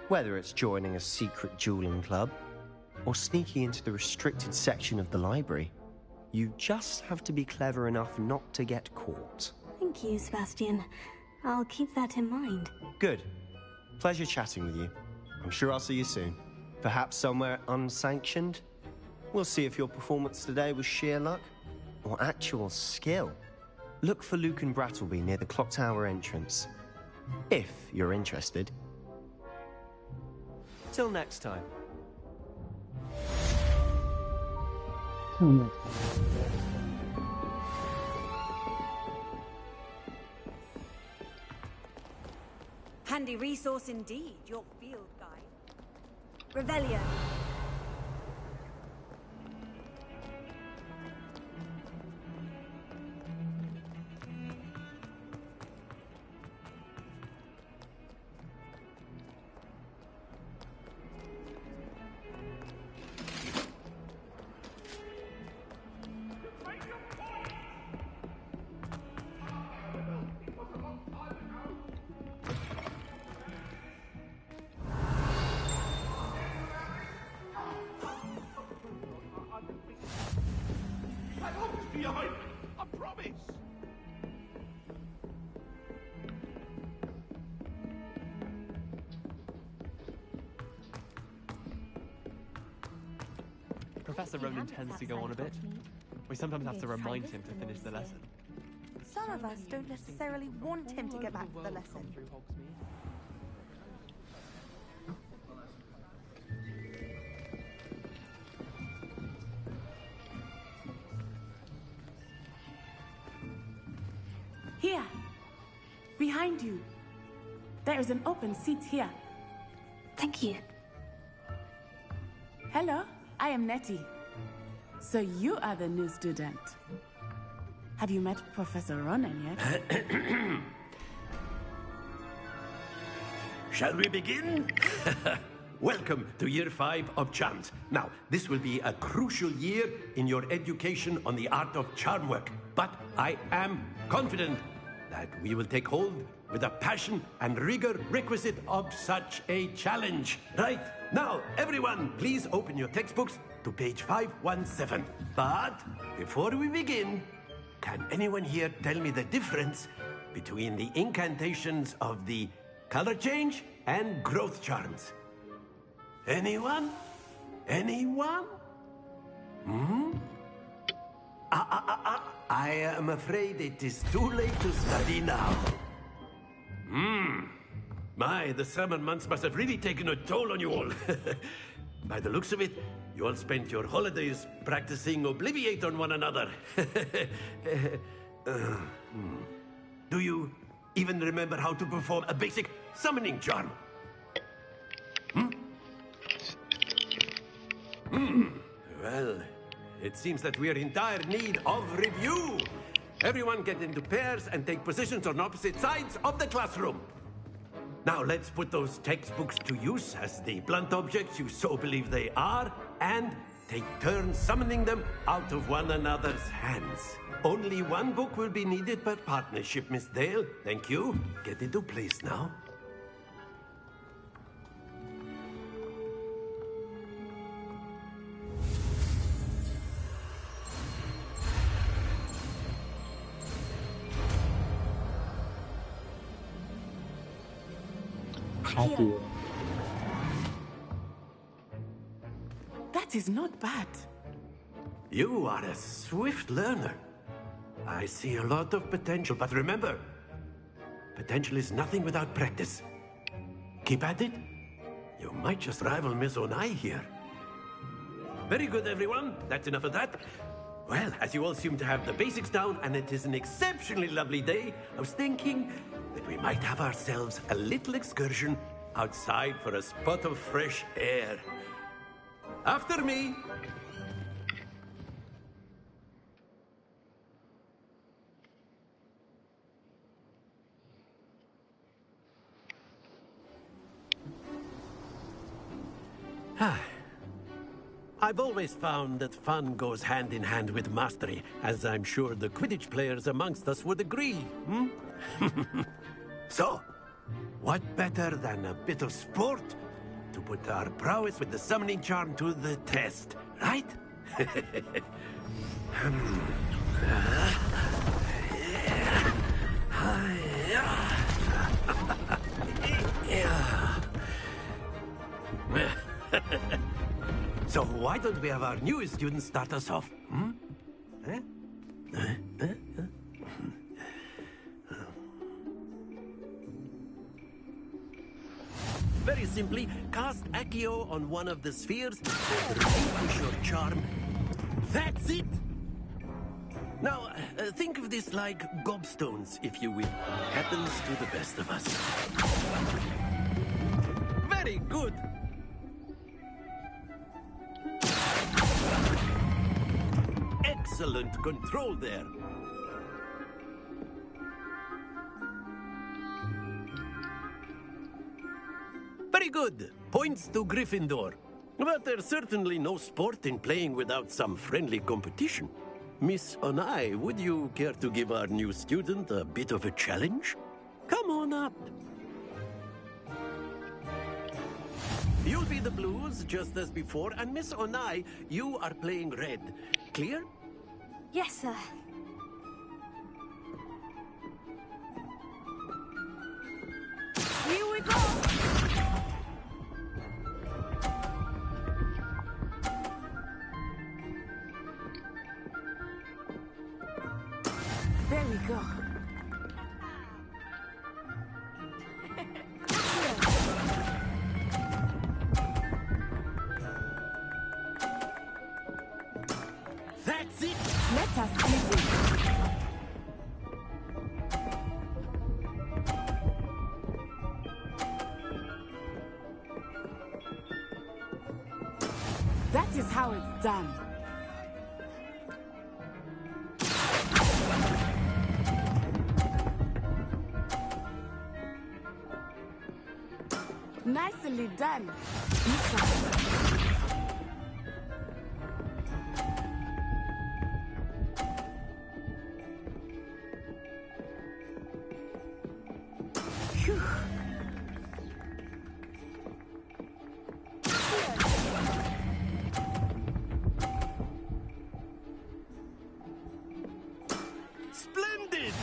Whether it's joining a secret dueling club, or sneaking into the restricted section of the library, you just have to be clever enough not to get caught. Thank you, Sebastian. I'll keep that in mind. Good. Pleasure chatting with you. I'm sure I'll see you soon. Perhaps somewhere unsanctioned? We'll see if your performance today was sheer luck or actual skill. Look for Luke and Brattleby near the clock tower entrance, if you're interested. Till next time. Till next time. Handy resource indeed, your field guide. Revelio. Professor Ronan tends to go on a bit. We sometimes have to remind him to finish the lesson. Some of us don't necessarily want him to get back to the lesson. Here, behind you. There is an open seat here. Thank you. Hello, I am Nettie. So you are the new student. Have you met Professor Ronan yet? Shall we begin? Welcome to Year 5 of Charms. Now, this will be a crucial year in your education on the art of charm work. But I am confident that we will take hold with the passion and rigor requisite of such a challenge. Right, now, everyone, please open your textbooks to page 517. But before we begin, can anyone here tell me the difference between the incantations of the color change and growth charms? Anyone? Anyone? I am afraid it is too late to study now. My, the summer months must have really taken a toll on you all. By the looks of it, you all spent your holidays practicing Obliviate on one another. Do you even remember how to perform a basic summoning charm? Well, it seems that we are in dire need of review. Everyone get into pairs and take positions on opposite sides of the classroom. Now let's put those textbooks to use as the blunt objects you so believe they are, and take turns summoning them out of one another's hands. Only one book will be needed per partnership, Miss Dale. Thank you. Get into place now. That is not bad. You are a swift learner. I see a lot of potential, but remember, potential is nothing without practice. Keep at it. You might just rival Miss Onai here. Very good, everyone. That's enough of that. Well, as you all seem to have the basics down, and it is an exceptionally lovely day, I was thinking that we might have ourselves a little excursion outside for a spot of fresh air. After me. I've always found that fun goes hand in hand with mastery, as I'm sure the Quidditch players amongst us would agree. So, what better than a bit of sport to put our prowess with the summoning charm to the test, right? So why don't we have our newest student start us off? Very simply, cast Accio on one of the spheres and relinquish your charm. That's it! Now, think of this like gobstones, if you will. Happens to the best of us. Very good! Excellent control there. Very good. Points to Gryffindor. But there's certainly no sport in playing without some friendly competition. Miss Onai, would you care to give our new student a bit of a challenge? Come on up. You'll be the blues, just as before, and Miss Onai, you are playing red. Clear? Yes, sir. Here we go! There we go. That's it! Let us give it. That is how it's done. Nicely done. Phew. Splendid!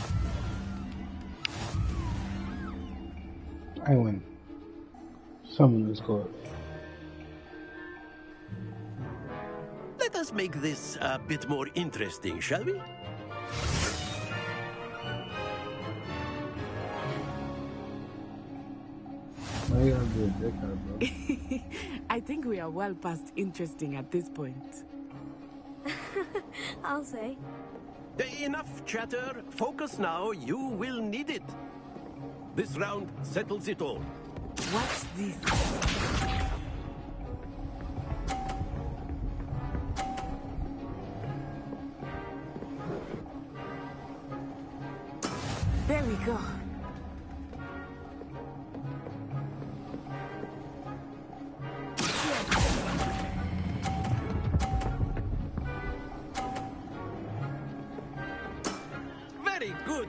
I win. Someone is good. Let us make this a bit more interesting, shall we? Why you gotta be a dickhead, bro? I think we are well past interesting at this point. I'll say. Enough chatter. Focus now. You will need it. This round settles it all. Watch this. There we go. Very good.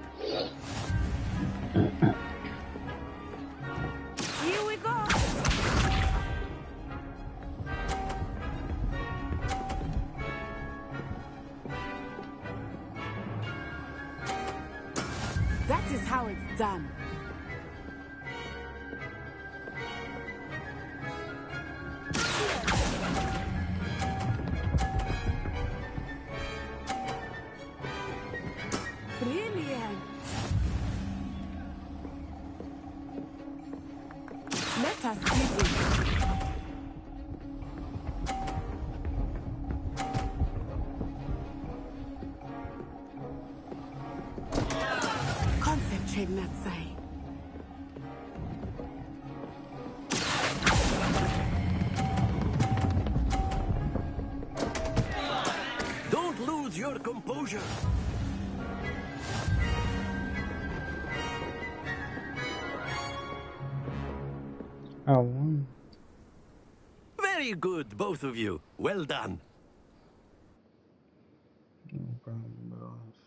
Here we go. That is how it's done. Brilliant. Let us see this. Concentrate, Natsai. Don't lose your composure. I won. Very good, both of you. Well done. No problem, boss.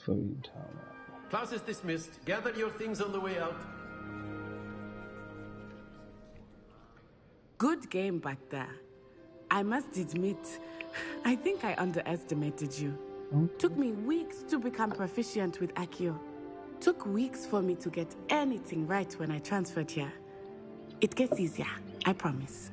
So you tell that. Class is dismissed. Gather your things on the way out. Good game back there. I must admit, I think I underestimated you. Took me weeks to become proficient with Accio. Took weeks for me to get anything right when I transferred here. It gets easier, I promise.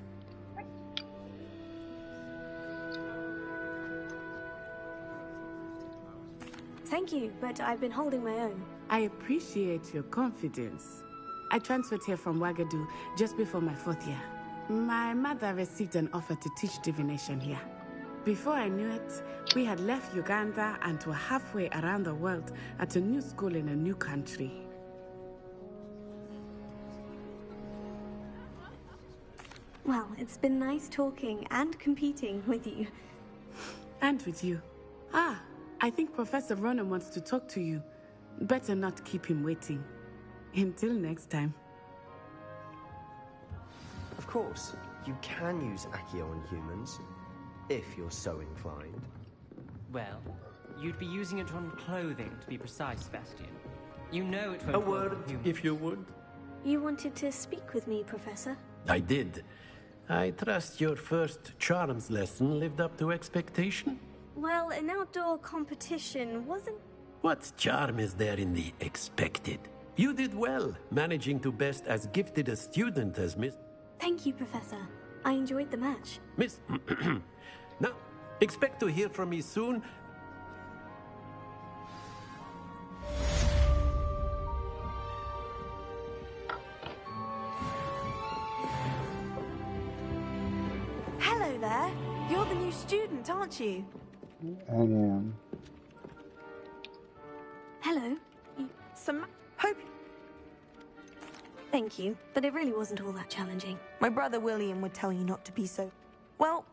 Thank you, but I've been holding my own. I appreciate your confidence. I transferred here from Wagadu just before my 4th year. My mother received an offer to teach divination here. Before I knew it, we had left Uganda and were halfway around the world at a new school in a new country. Well, it's been nice talking and competing with you. And with you. Ah, I think Professor Ronan wants to talk to you. Better not keep him waiting. Until next time. Of course, you can use Accio on humans, if you're so inclined. Well, you'd be using it on clothing, to be precise, Sebastian. You know it won't A work word, on humans. if you would. You wanted to speak with me, Professor? I did. I trust your first charms lesson lived up to expectation? Well, an outdoor competition wasn't... What charm is there in the expected? You did well, managing to best as gifted a student as Miss... Thank you, Professor. I enjoyed the match. Miss... Now, Expect to hear from me soon. Hello there. You're the new student, aren't you? I am. Hello. Hope. Thank you, but it really wasn't all that challenging. My brother William would tell you not to be so. Well.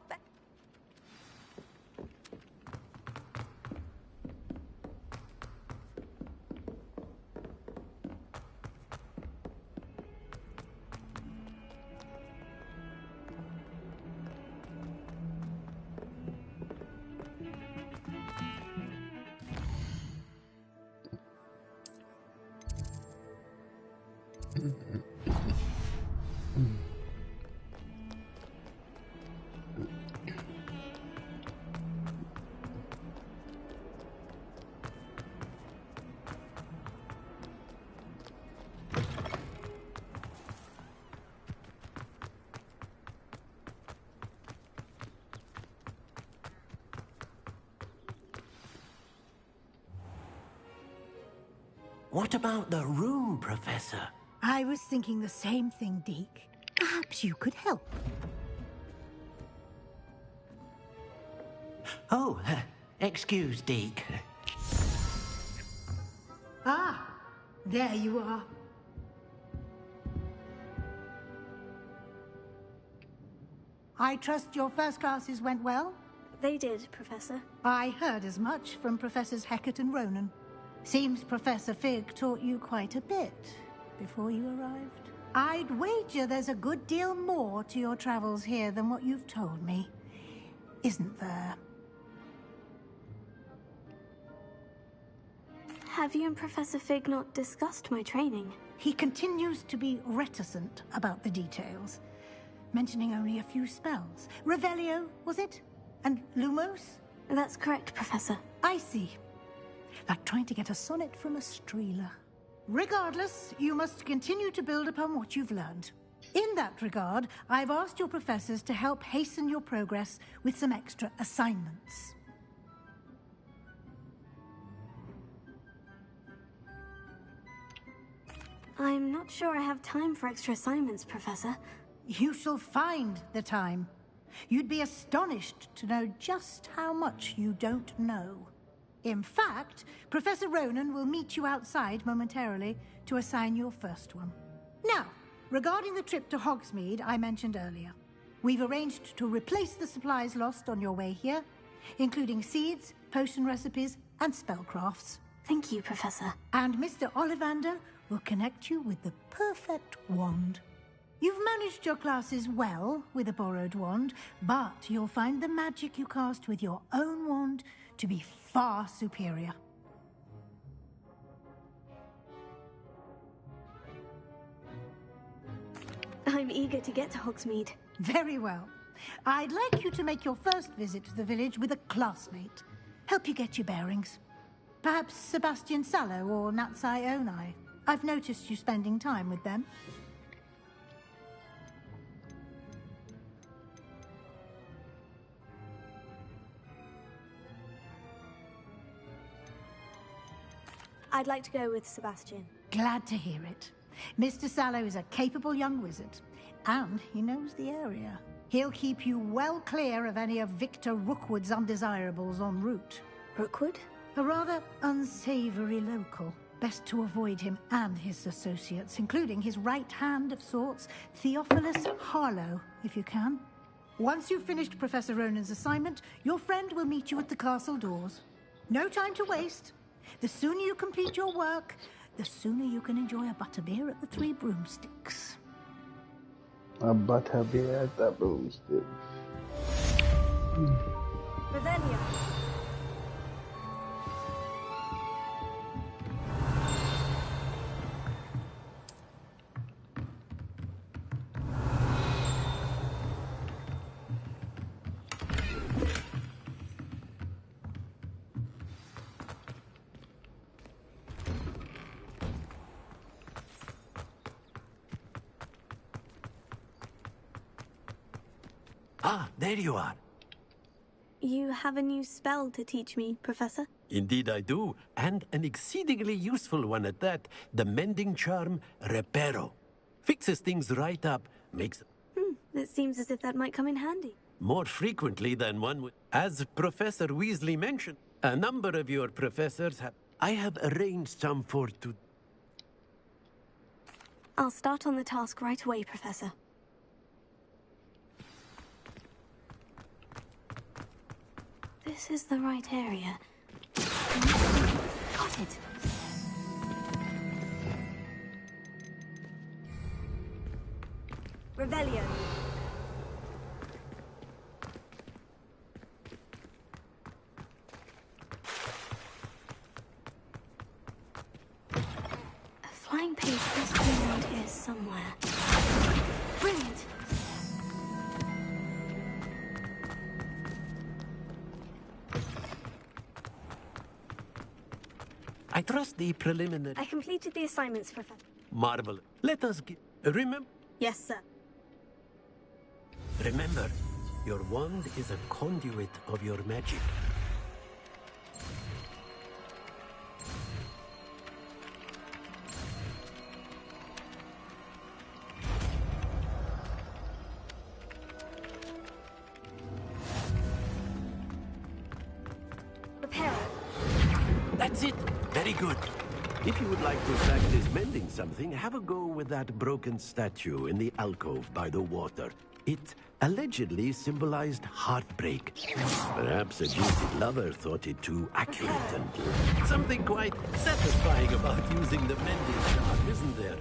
What about the room, Professor? I was thinking the same thing, Deke. Perhaps you could help. Oh, excuse, Deke. Ah, there you are. I trust your first classes went well? They did, Professor. I heard as much from Professors Hecat and Ronan. Seems Professor Fig taught you quite a bit before you arrived. I'd wager there's a good deal more to your travels here than what you've told me. Isn't there? Have you and Professor Fig not discussed my training? He continues to be reticent about the details, mentioning only a few spells. Revelio, was it? And Lumos? That's correct, Professor. I see. Like trying to get a sonnet from a streeler. Regardless, you must continue to build upon what you've learned. In that regard, I've asked your professors to help hasten your progress with some extra assignments. I'm not sure I have time for extra assignments, Professor. You shall find the time. You'd be astonished to know just how much you don't know. In fact, Professor Ronan will meet you outside momentarily to assign your first one. Now, regarding the trip to Hogsmeade I mentioned earlier, we've arranged to replace the supplies lost on your way here, including seeds, potion recipes, and spellcrafts. Thank you, Professor. And Mr. Ollivander will connect you with the perfect wand. You've managed your classes well with a borrowed wand, but you'll find the magic you cast with your own wand to be far superior. I'm eager to get to Hogsmeade. Very well. I'd like you to make your first visit to the village with a classmate. Help you get your bearings. Perhaps Sebastian Sallow or Natsai Onai. I've noticed you spending time with them. I'd like to go with Sebastian. Glad to hear it. Mr. Sallow is a capable young wizard, and he knows the area. He'll keep you well clear of any of Victor Rookwood's undesirables en route. Rookwood? A rather unsavory local. Best to avoid him and his associates, including his right hand of sorts, Theophilus Harlow, if you can. Once you've finished Professor Ronan's assignment, your friend will meet you at the castle doors. No time to waste. The sooner you complete your work, the sooner you can enjoy a butterbeer at the Three Broomsticks. A butterbeer at the broomstick. Revelio. Ah, there you are. You have a new spell to teach me, Professor? Indeed I do, and an exceedingly useful one at that. The mending charm, Reparo. Fixes things right up, makes... It seems as if that might come in handy. More frequently than one would. As Professor Weasley mentioned, a number of your professors have... I have arranged some for to... I'll start on the task right away, Professor. This is the right area. Got it. Revelio. A flying page must be around here somewhere. Brilliant. I trust the preliminary... I completed the assignments, Professor. Marvel. Let us get... Remember... Yes, sir. Remember, your wand is a conduit of your magic. Prepare. That's it. Very good. If you would like to practice mending something, have a go with that broken statue in the alcove by the water. It allegedly symbolized heartbreak. Perhaps a jilted lover thought it too accurate and something quite satisfying about using the mending charm, isn't there?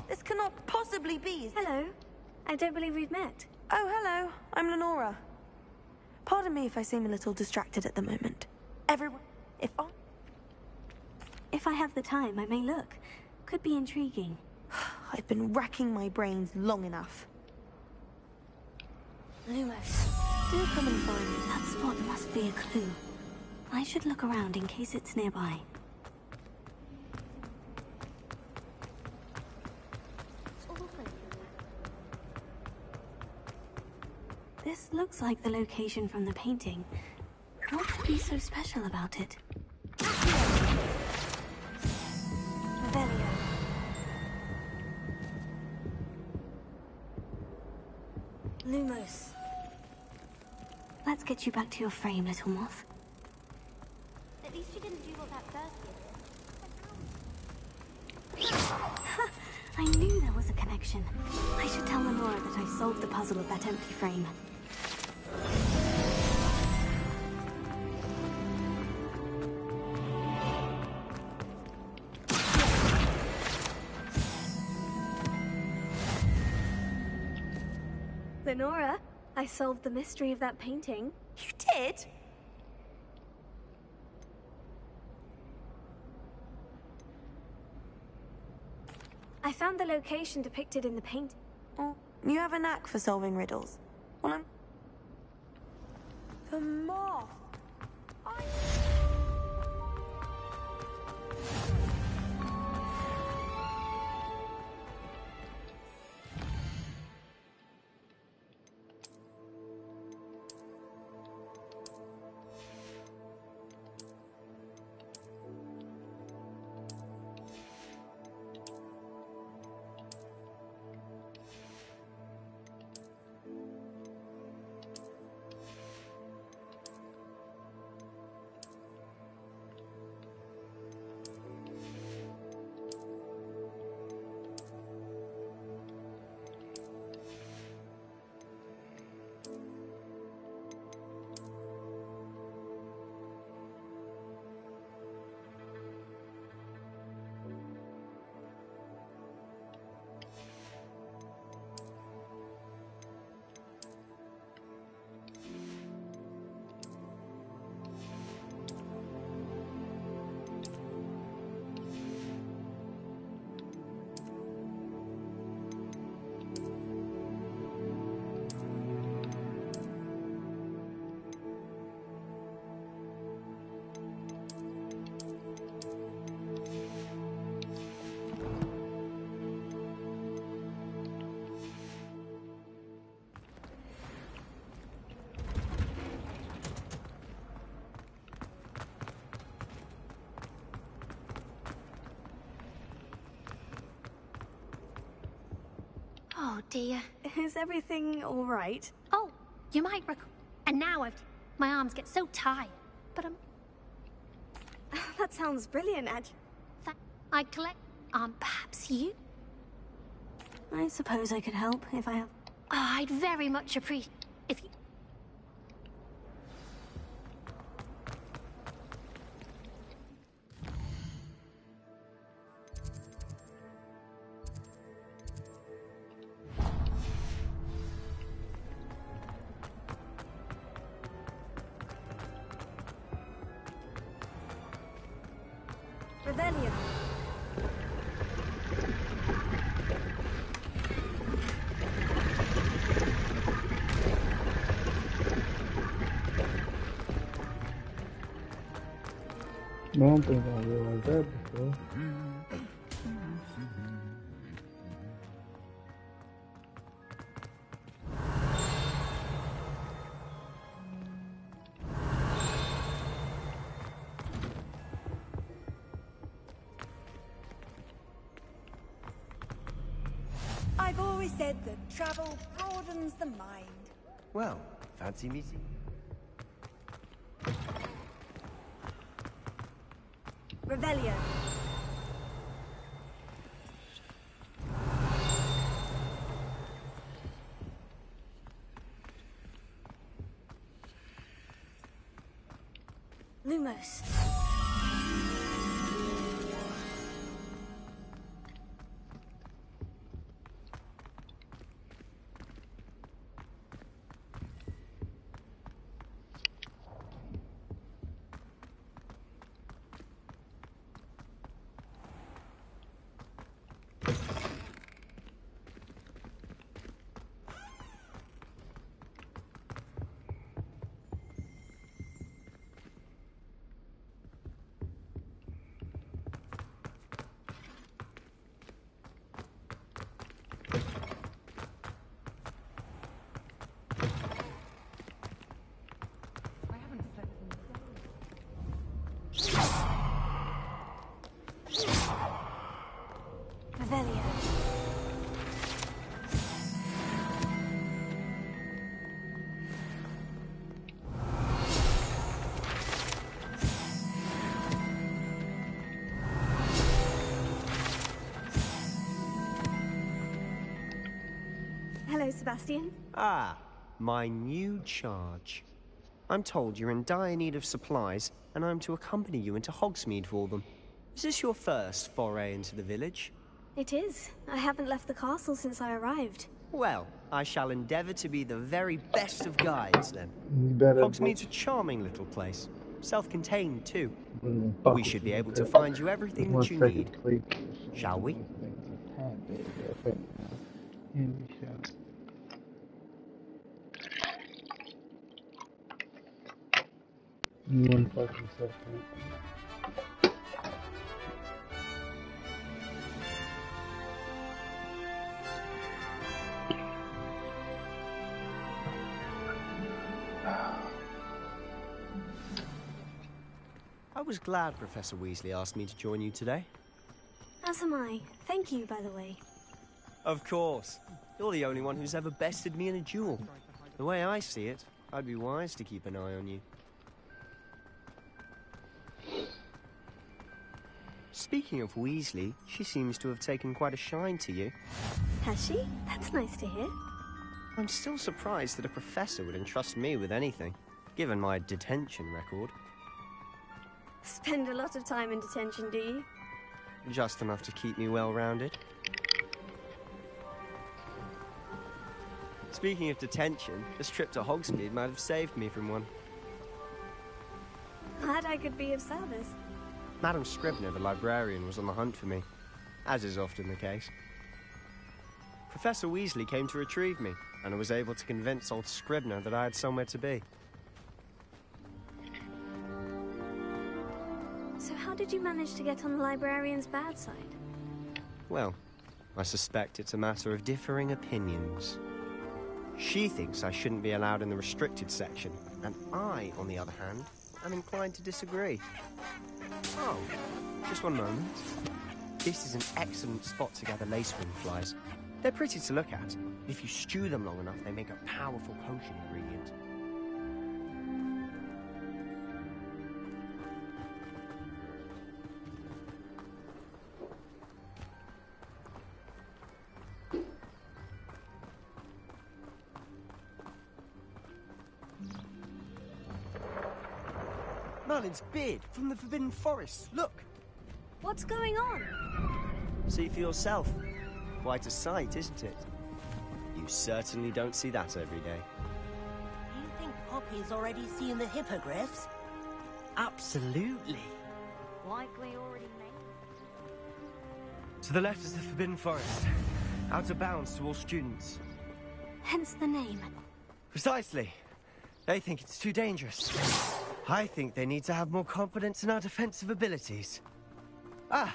This cannot possibly be. Hello. I don't believe we've met. Oh, hello. I'm Lenora. Pardon me if I seem a little distracted at the moment. Everyone, If I have the time, I may look. Could be intriguing. I've been racking my brains long enough. Lumos, do come and find me. That spot must be a clue. I should look around in case it's nearby. This looks like the location from the painting. What could be so special about it? Revelio. Lumos. Let's get you back to your frame, little moth. At least you didn't do what that first did. I knew there was a connection. I should tell Lenora that I solved the puzzle of that empty frame. Lenora, I solved the mystery of that painting. You did? I found the location depicted in the painting. Oh, you have a knack for solving riddles. Well, I'm... The moth! dear. Is everything all right? Oh, you might and now my arms get so tired. But that sounds brilliant, I collect. Perhaps you? I suppose I could help if I have. Oh, I'd very much appreciate if you. Revelio. I don't think I realized that before. I've always said that travel broadens the mind. Well, fancy meeting. Revelio. Lumos. Revelio. Hello, Sebastian. Ah, my new charge. I'm told you're in dire need of supplies, and I'm to accompany you into Hogsmeade for them. Is this your first foray into the village? It is. I haven't left the castle since I arrived. Well, I shall endeavour to be the very best of guides, then. Better Hogsmeade's a charming little place. Self-contained, too. We should be able to find you everything that you need. Shall we? One fucking second. I was glad Professor Weasley asked me to join you today. As am I. Thank you, by the way. Of course. You're the only one who's ever bested me in a duel. The way I see it, I'd be wise to keep an eye on you. Speaking of Weasley, she seems to have taken quite a shine to you. Has she? That's nice to hear. I'm still surprised that a professor would entrust me with anything, given my detention record. Spend a lot of time in detention, do you? Just enough to keep me well-rounded. Speaking of detention, this trip to Hogsmeade might have saved me from one. Glad I could be of service. Madam Scribner, the librarian, was on the hunt for me, as is often the case. Professor Weasley came to retrieve me, and I was able to convince old Scribner that I had somewhere to be. So how did you manage to get on the librarian's bad side? Well, I suspect it's a matter of differing opinions. She thinks I shouldn't be allowed in the restricted section, and I, on the other hand, am inclined to disagree. Oh, just one moment. This is an excellent spot to gather lacewing flies. They're pretty to look at, If you stew them long enough, they make a powerful potion ingredient. Merlin's beard from the Forbidden Forest. Look! What's going on? See for yourself. Quite a sight, isn't it? You certainly don't see that every day. You think Poppy's already seen the hippogriffs? Absolutely. Likely already made. To the left is the Forbidden Forest. Out of bounds to all students. Hence the name. Precisely. They think it's too dangerous. I think they need to have more confidence in our defensive abilities. Ah!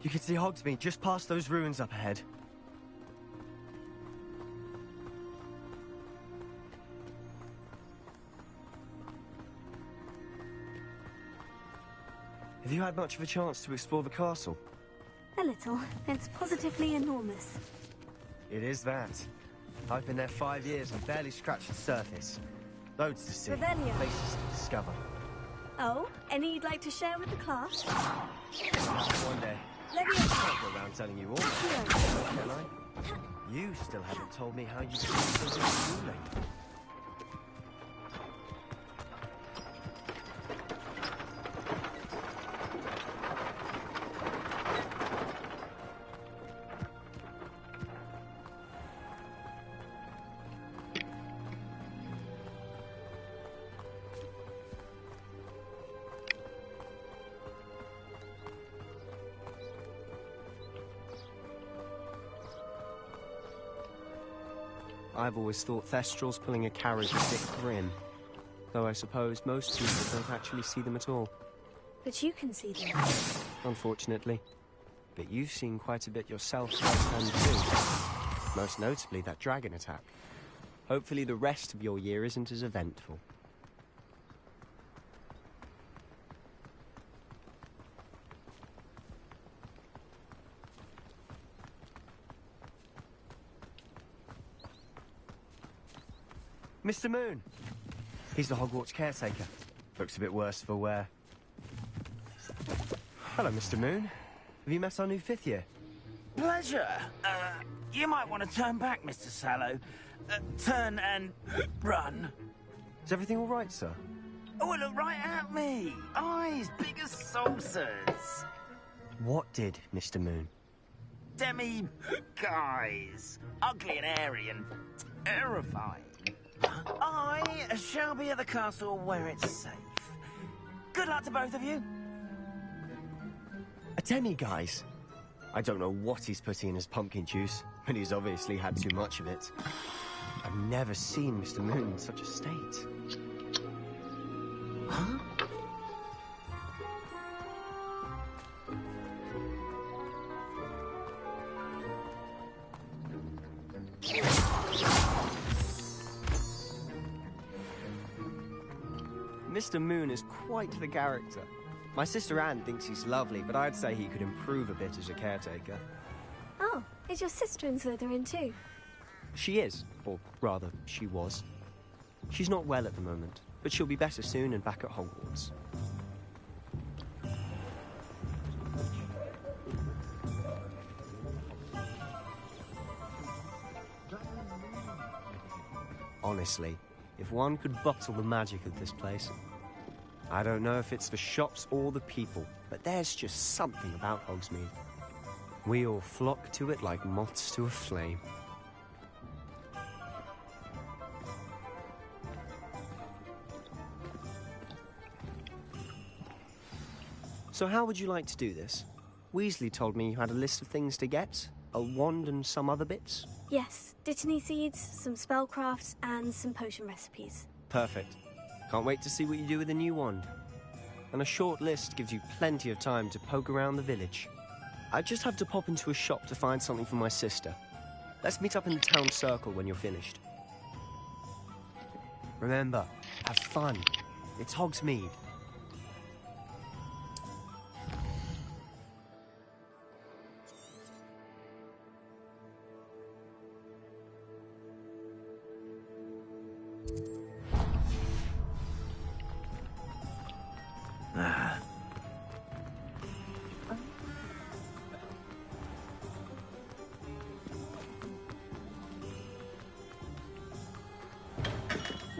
You can see Hogsmeade just past those ruins up ahead. Have you had much of a chance to explore the castle? A little. It's positively enormous. It is that. I've been there 5 years and barely scratched the surface. Loads to see, Revelio. places to discover. Oh, any you'd like to share with the class? One day. I can't go around telling you all that, can I? You still haven't told me how you became so good at schooling. I've always thought Thestrals pulling a carriage a bit grim. Though I suppose most people don't actually see them at all. But you can see them. Unfortunately. But you've seen quite a bit yourself firsthand too. Most notably that dragon attack. Hopefully the rest of your year isn't as eventful. Mr. Moon. He's the Hogwarts caretaker. Looks a bit worse for wear. Hello, Mr. Moon. Have you met our new 5th year? Pleasure. You might want to turn back, Mr. Sallow. Turn and run. Is everything all right, sir? Oh, look right at me. Eyes big as saucers. What did, Mr. Moon? Guys. Ugly and hairy and terrifying. I shall be at the castle where it's safe. Good luck to both of you. A demi-guise? I don't know what he's putting in his pumpkin juice, but he's obviously had too much of it. I've never seen Mr. Moon in such a state. Huh? Mr. Moon is quite the character. My sister Anne thinks he's lovely, but I'd say he could improve a bit as a caretaker. Oh, is your sister in Slytherin too? She is, or rather, she was. She's not well at the moment, but she'll be better soon and back at Hogwarts. Honestly, if one could bottle the magic of this place. I don't know if it's the shops or the people, but there's just something about Hogsmeade. We all flock to it like moths to a flame. So how would you like to do this? Weasley told me you had a list of things to get, a wand and some other bits. Yes, Dittany seeds, some spellcrafts, and some potion recipes. Perfect. Can't wait to see what you do with the new wand. And a short list gives you plenty of time to poke around the village. I just have to pop into a shop to find something for my sister. Let's meet up in the town circle when you're finished. Remember, have fun. It's Hogsmeade.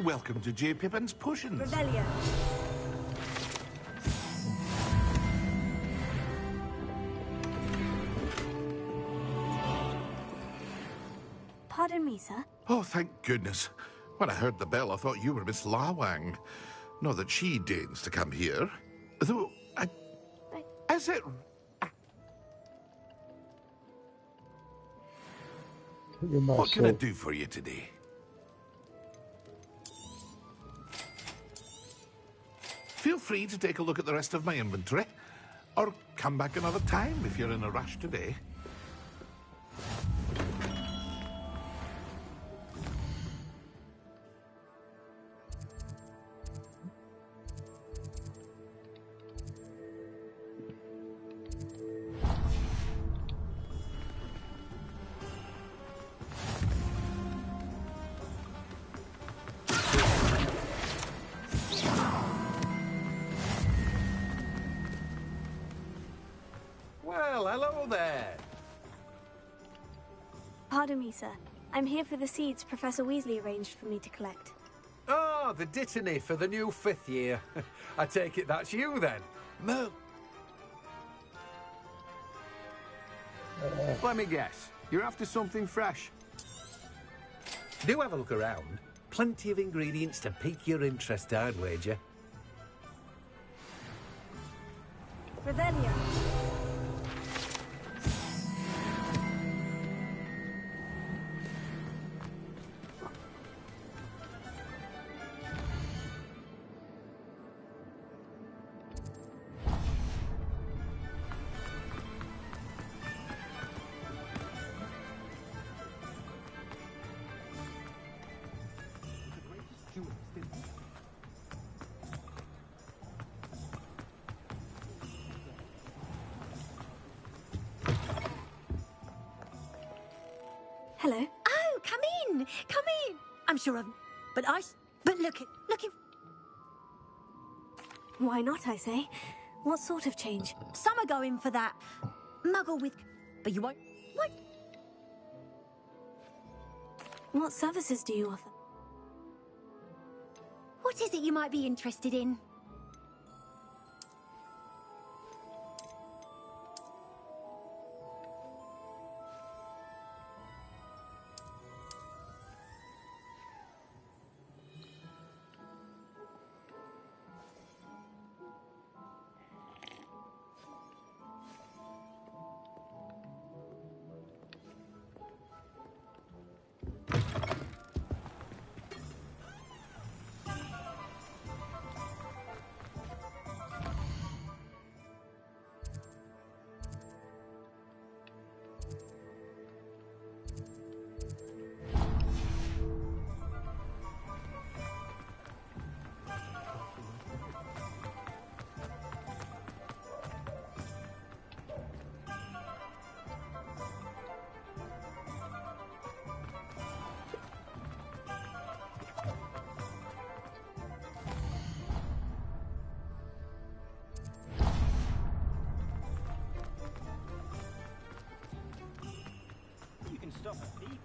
Welcome to J. Pippin's Potions. Revelio. Pardon me, sir. Oh, thank goodness. When I heard the bell, I thought you were Miss Lawang. Not that she deigns to come here. Though, is it... What can I do for you today? Feel free to take a look at the rest of my inventory, or come back another time if you're in a rush today. Well, hello there. Pardon me, sir. I'm here for the seeds Professor Weasley arranged for me to collect. Oh, the dittany for the new 5th year. I take it that's you then. Let me guess. You're after something fresh. Do have a look around. Plenty of ingredients to pique your interest, I'd wager. Revelio. Hello. Oh, come in. Come in. I'm sure I've... But look at... Why not, I say? What sort of change? Some are going for that muggle with... But you won't... What? What services do you offer? What is it you might be interested in? Stop a thief,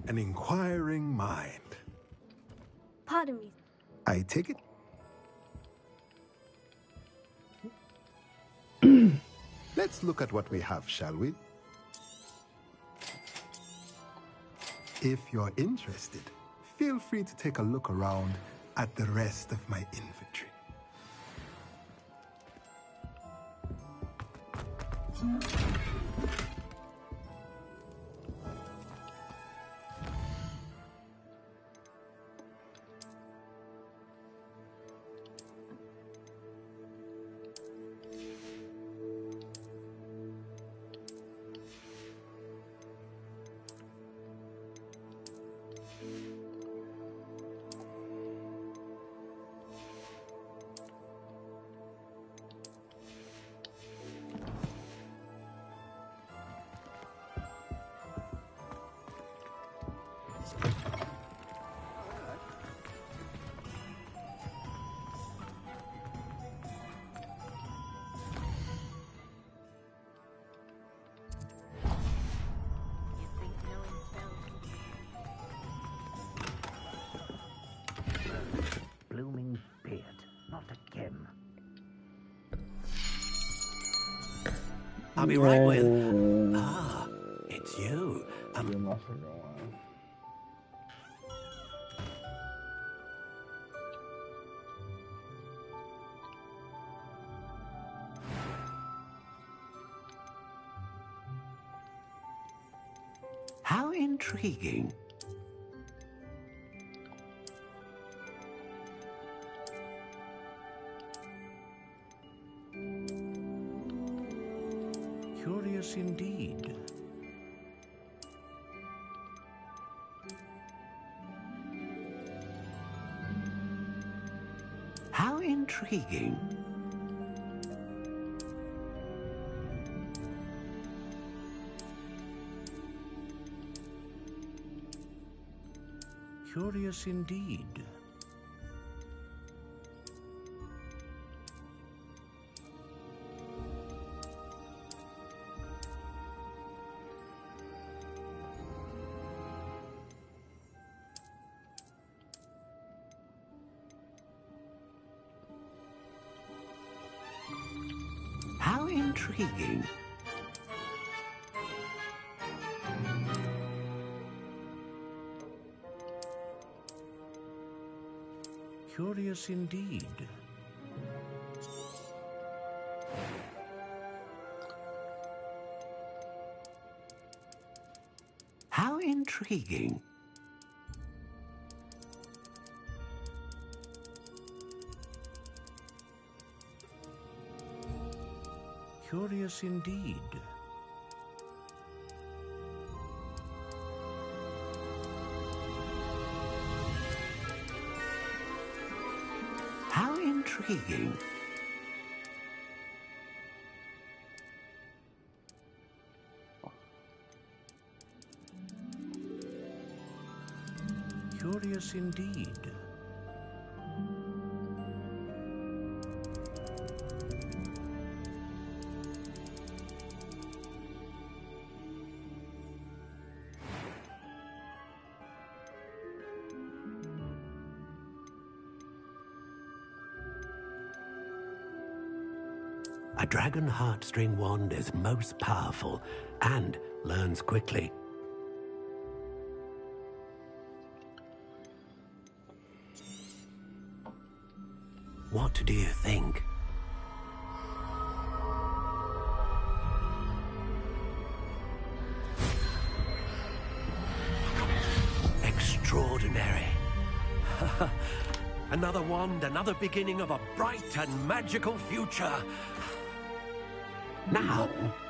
An inquiring mind. Pardon me. I take it? Let's look at what we have, shall we? If you're interested, feel free to take a look around at the rest of my inventory. I'll be right with... Ah, it's you. You're my second one. How intriguing. Curious indeed. How intriguing. Curious indeed. How intriguing. Curious indeed. How intriguing. Curious indeed. How intriguing. Curious indeed. A dragon heartstring wand is most powerful and learns quickly. What do you think? Extraordinary. Another wand, another beginning of a bright and magical future. Now,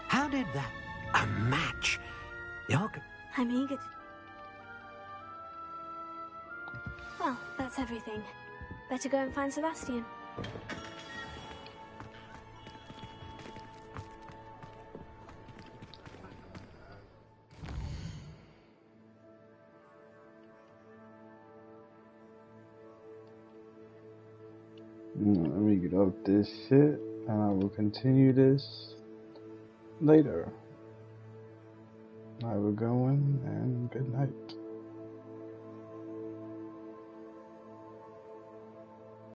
how did that... a match? I'm eager to... Well, that's everything. Better go and find Sebastian. Let me get off this shit, and I will continue this later. I will go in, and good night.